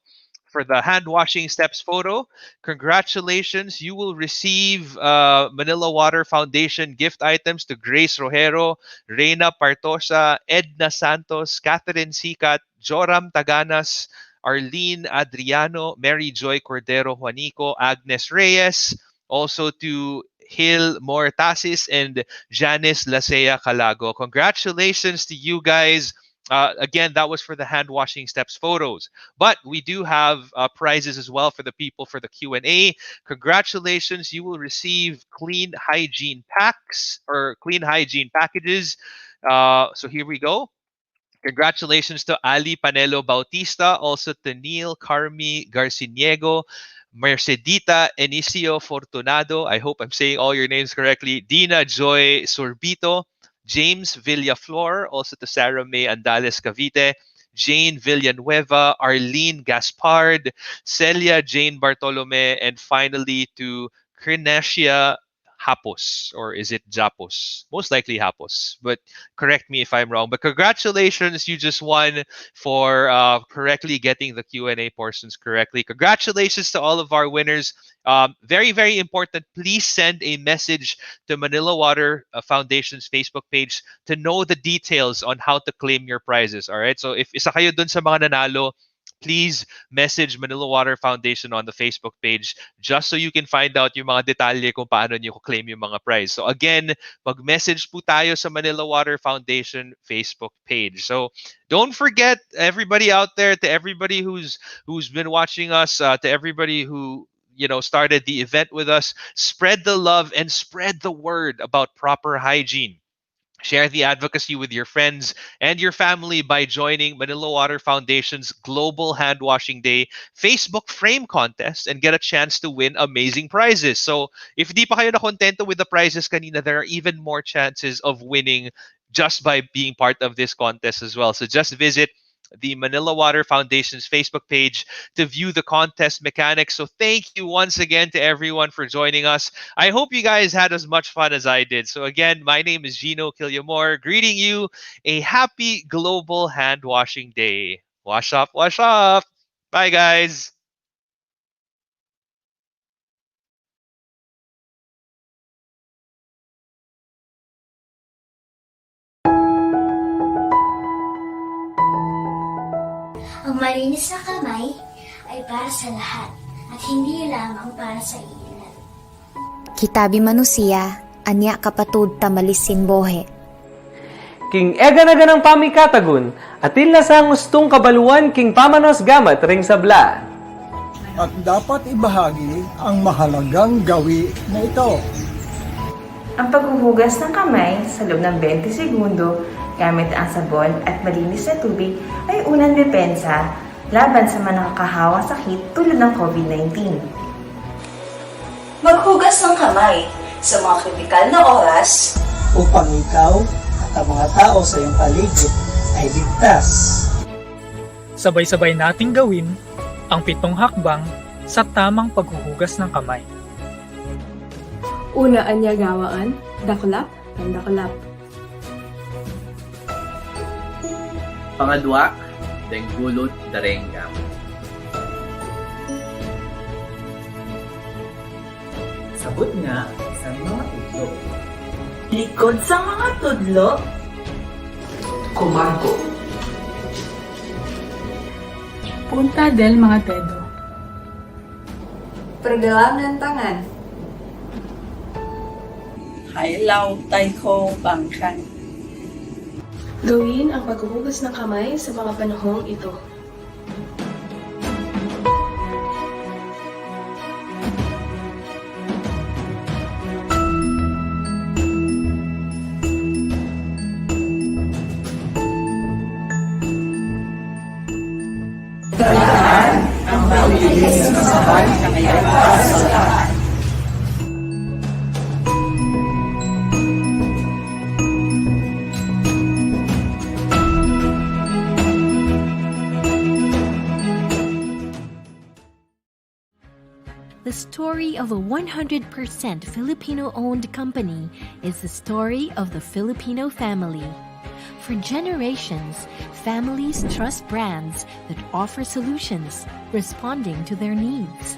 S25: for the hand washing steps photo, congratulations. You will receive Manila Water Foundation gift items to Grace Rojero, Reina Partosa, Edna Santos, Catherine Sikat, Joram Taganas, Arlene Adriano, Mary Joy Cordero Juanico, Agnes Reyes, also to Hil Mortasis and Janice Lasea Calago. Congratulations to you guys. Again, that was for the hand washing steps photos, but we do have prizes as well for the people for the Q&A. Congratulations, you will receive clean hygiene packs or clean hygiene packages. So here we go. Congratulations to Ali Panelo Bautista, also to Neil Carmi Garciniego, Mercedita Enicio Fortunado, I hope I'm saying all your names correctly, Dina Joy Sorbito, James Villaflor, also to Sarah May Andales Cavite, Jane Villanueva, Arlene Gaspard, Celia Jane Bartolome, and finally to Krinesia Hapos, or is it Japos? Most likely Hapos, but correct me if I'm wrong. But congratulations, you just won for correctly getting the Q&A portions correctly. Congratulations to all of our winners. Very, very important. Please send a message to Manila Water Foundation's Facebook page to know the details on how to claim your prizes. All right. So if isa kayo dun sa mga nanalo, please message Manila Water Foundation on the Facebook page just so you can find out yung mga detalye kung paano nyo claim yung mga prize. So again, mag-message po tayo sa Manila Water Foundation Facebook page. So don't forget, everybody out there, to everybody who's been watching us, to everybody who started the event with us, spread the love and spread the word about proper hygiene. Share the advocacy with your friends and your family by joining Manila Water Foundation's Global Handwashing Day Facebook frame contest and get a chance to win amazing prizes. So if di pa kayo nakontento with the prizes kanina, there are even more chances of winning just by being part of this contest as well. So just visit the Manila Water Foundation's Facebook page to view the contest mechanics. So thank you once again to everyone for joining us. I hope you guys had as much fun as I did. So again, my name is Gino Quillamor, greeting you a happy Global Hand Washing Day. Wash up, wash up. Bye, guys.
S1: Ang malinis na kamay ay para sa lahat at hindi lamang para sa ilan.
S21: Kitabi manusia, anya kapatud tamalisin bohe.
S22: King ega na ganang pamikatagun, atil na sa gustong kabaluan king pamanos gamat ring sabla.
S23: At dapat ibahagi ang mahalagang gawi na ito.
S24: Ang paghuhugas ng kamay sa loob ng 20 segundo gamit ang sabon at malinis na tubig ay unang depensa laban sa mga nakakahawang sakit tulad ng COVID-19.
S26: Maghugas ng kamay sa mga kritikal na oras
S23: upang ikaw at ang mga tao sa iyong paligid ay ligtas.
S27: Sabay-sabay nating gawin ang 7 hakbang sa tamang paghuhugas ng kamay.
S28: Una, anya gawaan, daklap ang daklap.
S29: Pangadwa, denggulot darenggam.
S2: Abot nga sa mga tudlo. Likod sa mga tudlo. Kumargo.
S28: Punta del mga dedo.
S3: Pergelang ng tangan.
S2: Hailaw tay ko bangkan.
S28: Gawin ang paghuhugas ng kamay sa mga panahong ito.
S2: Ang malinis na sabay na ngayon para sa lahat.
S4: The story of a 100% Filipino-owned company is the story of the Filipino family. For generations, families trust brands that offer solutions responding to their needs.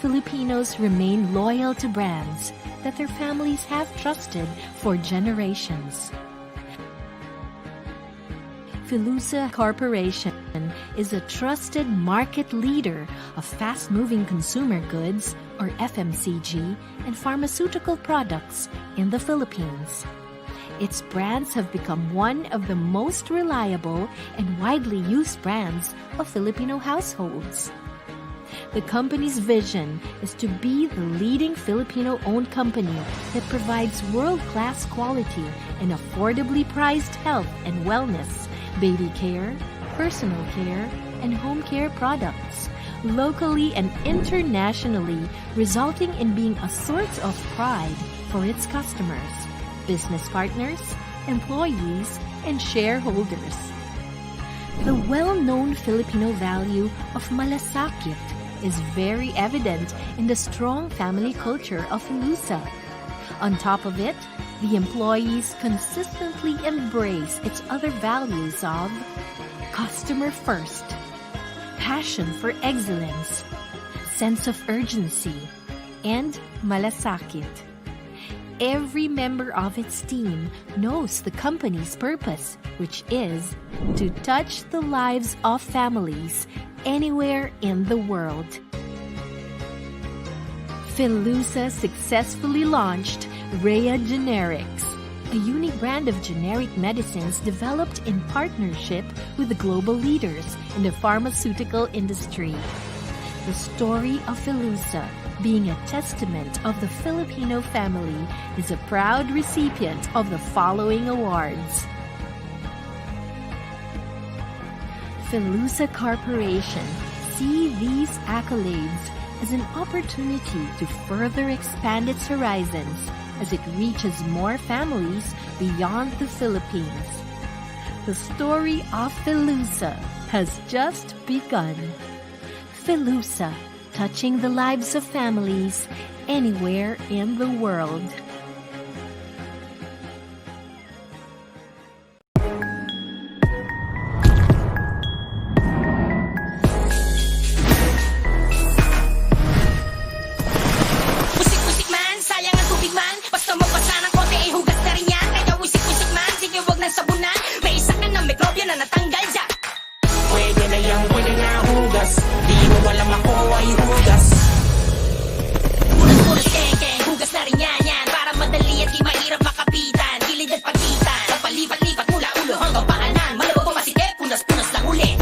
S4: Filipinos remain loyal to brands that their families have trusted for generations. Filusa Corporation is a trusted market leader of fast-moving consumer goods, or FMCG, and pharmaceutical products in the Philippines. Its brands have become one of the most reliable and widely used brands of Filipino households. The company's vision is to be the leading Filipino-owned company that provides world-class quality and affordably priced health and wellness, baby care, personal care, and home care products, locally and internationally, resulting in being a source of pride for its customers, business partners, employees, and shareholders. The well-known Filipino value of malasakit is very evident in the strong family culture of Filusa. On top of it, the employees consistently embrace its other values of customer first, passion for excellence, sense of urgency, and malasakit. Every member of its team knows the company's purpose, which is to touch the lives of families anywhere in the world. Filusa successfully launched Rhea Generics, a unique brand of generic medicines developed in partnership with the global leaders in the pharmaceutical industry. The story of Filusa, being a testament of the Filipino family, is a proud recipient of the following awards. Filusa Corporation see these accolades as an opportunity to further expand its horizons as it reaches more families beyond the Philippines. The story of Filusa has just begun. Filusa, touching the lives of families anywhere in the world.
S14: Wisik-wisik man, sayang ang tubig man. Basta magbasa ng konti ay hugas na rin yan. Kaya wisik-wisik man, sige wag ng sabunan. May isa ka ng mikrobyo na natanggal dyan. Pwede na yung pwede na hugas. Di mo walang ako ay hugas. Punas-punas keng-keng, hugas na rin yan. Para madali at di mahirap makapitan. Gilid at pagitan, kapalipat-lipat mula ulo hanggang paanan. Malabo masikip, punas-punas lang ulit.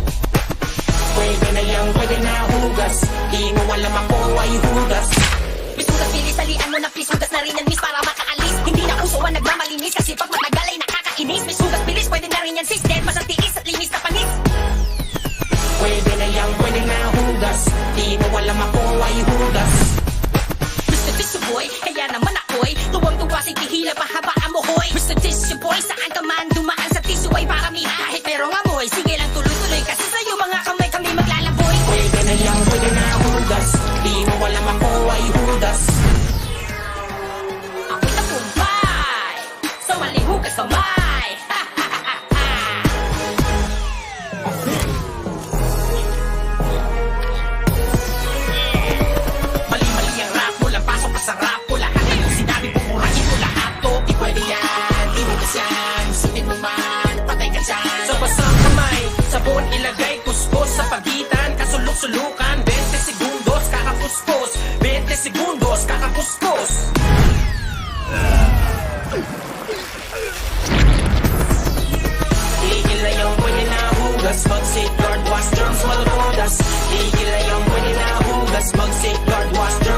S14: Pwede na yung pwede na hugas. Di mo walang ako ay hugas. Miss hugas, bilis, salian mo na please. Hugas na rin yan miss para makaalis. Hindi na uso ang nagmamalinis kasi pag matagal ay nakakainis. Miss hugas, bilis, pwede na rin yan sis. Dahil mas ang tiis at linis na panis. Pwede na yung pwede na hugas. Di mo walang ako ay hugas. Mr. Tissue Boy, kaya naman ako'y tuwang-tuwa si tihila pahaba ang mohoy. Mr. Tissue Boy, saan ka man dumaan sa tissue ay paramihan. Kahit merong amoy, sige lang tuloy-tuloy kasi sa'yo mga kamay kami maglalaboy. Pwede na yung pwede na hugas. Di mo walang ako ay hugas. Ako'y tagumpay sa waling hugas kamay. Mali-mali ang rap mo lang, pasok ka sa rap pula. sa pagitan, kasulok-sulukan 20 segundos, kakapuspos 20 segundos, kakapuspos. Tigil na yung pwede na hugas, mag-safeguard, wash germs, malutodas. Tigil na yung pwede na hugas, mag-safeguard, wash germs.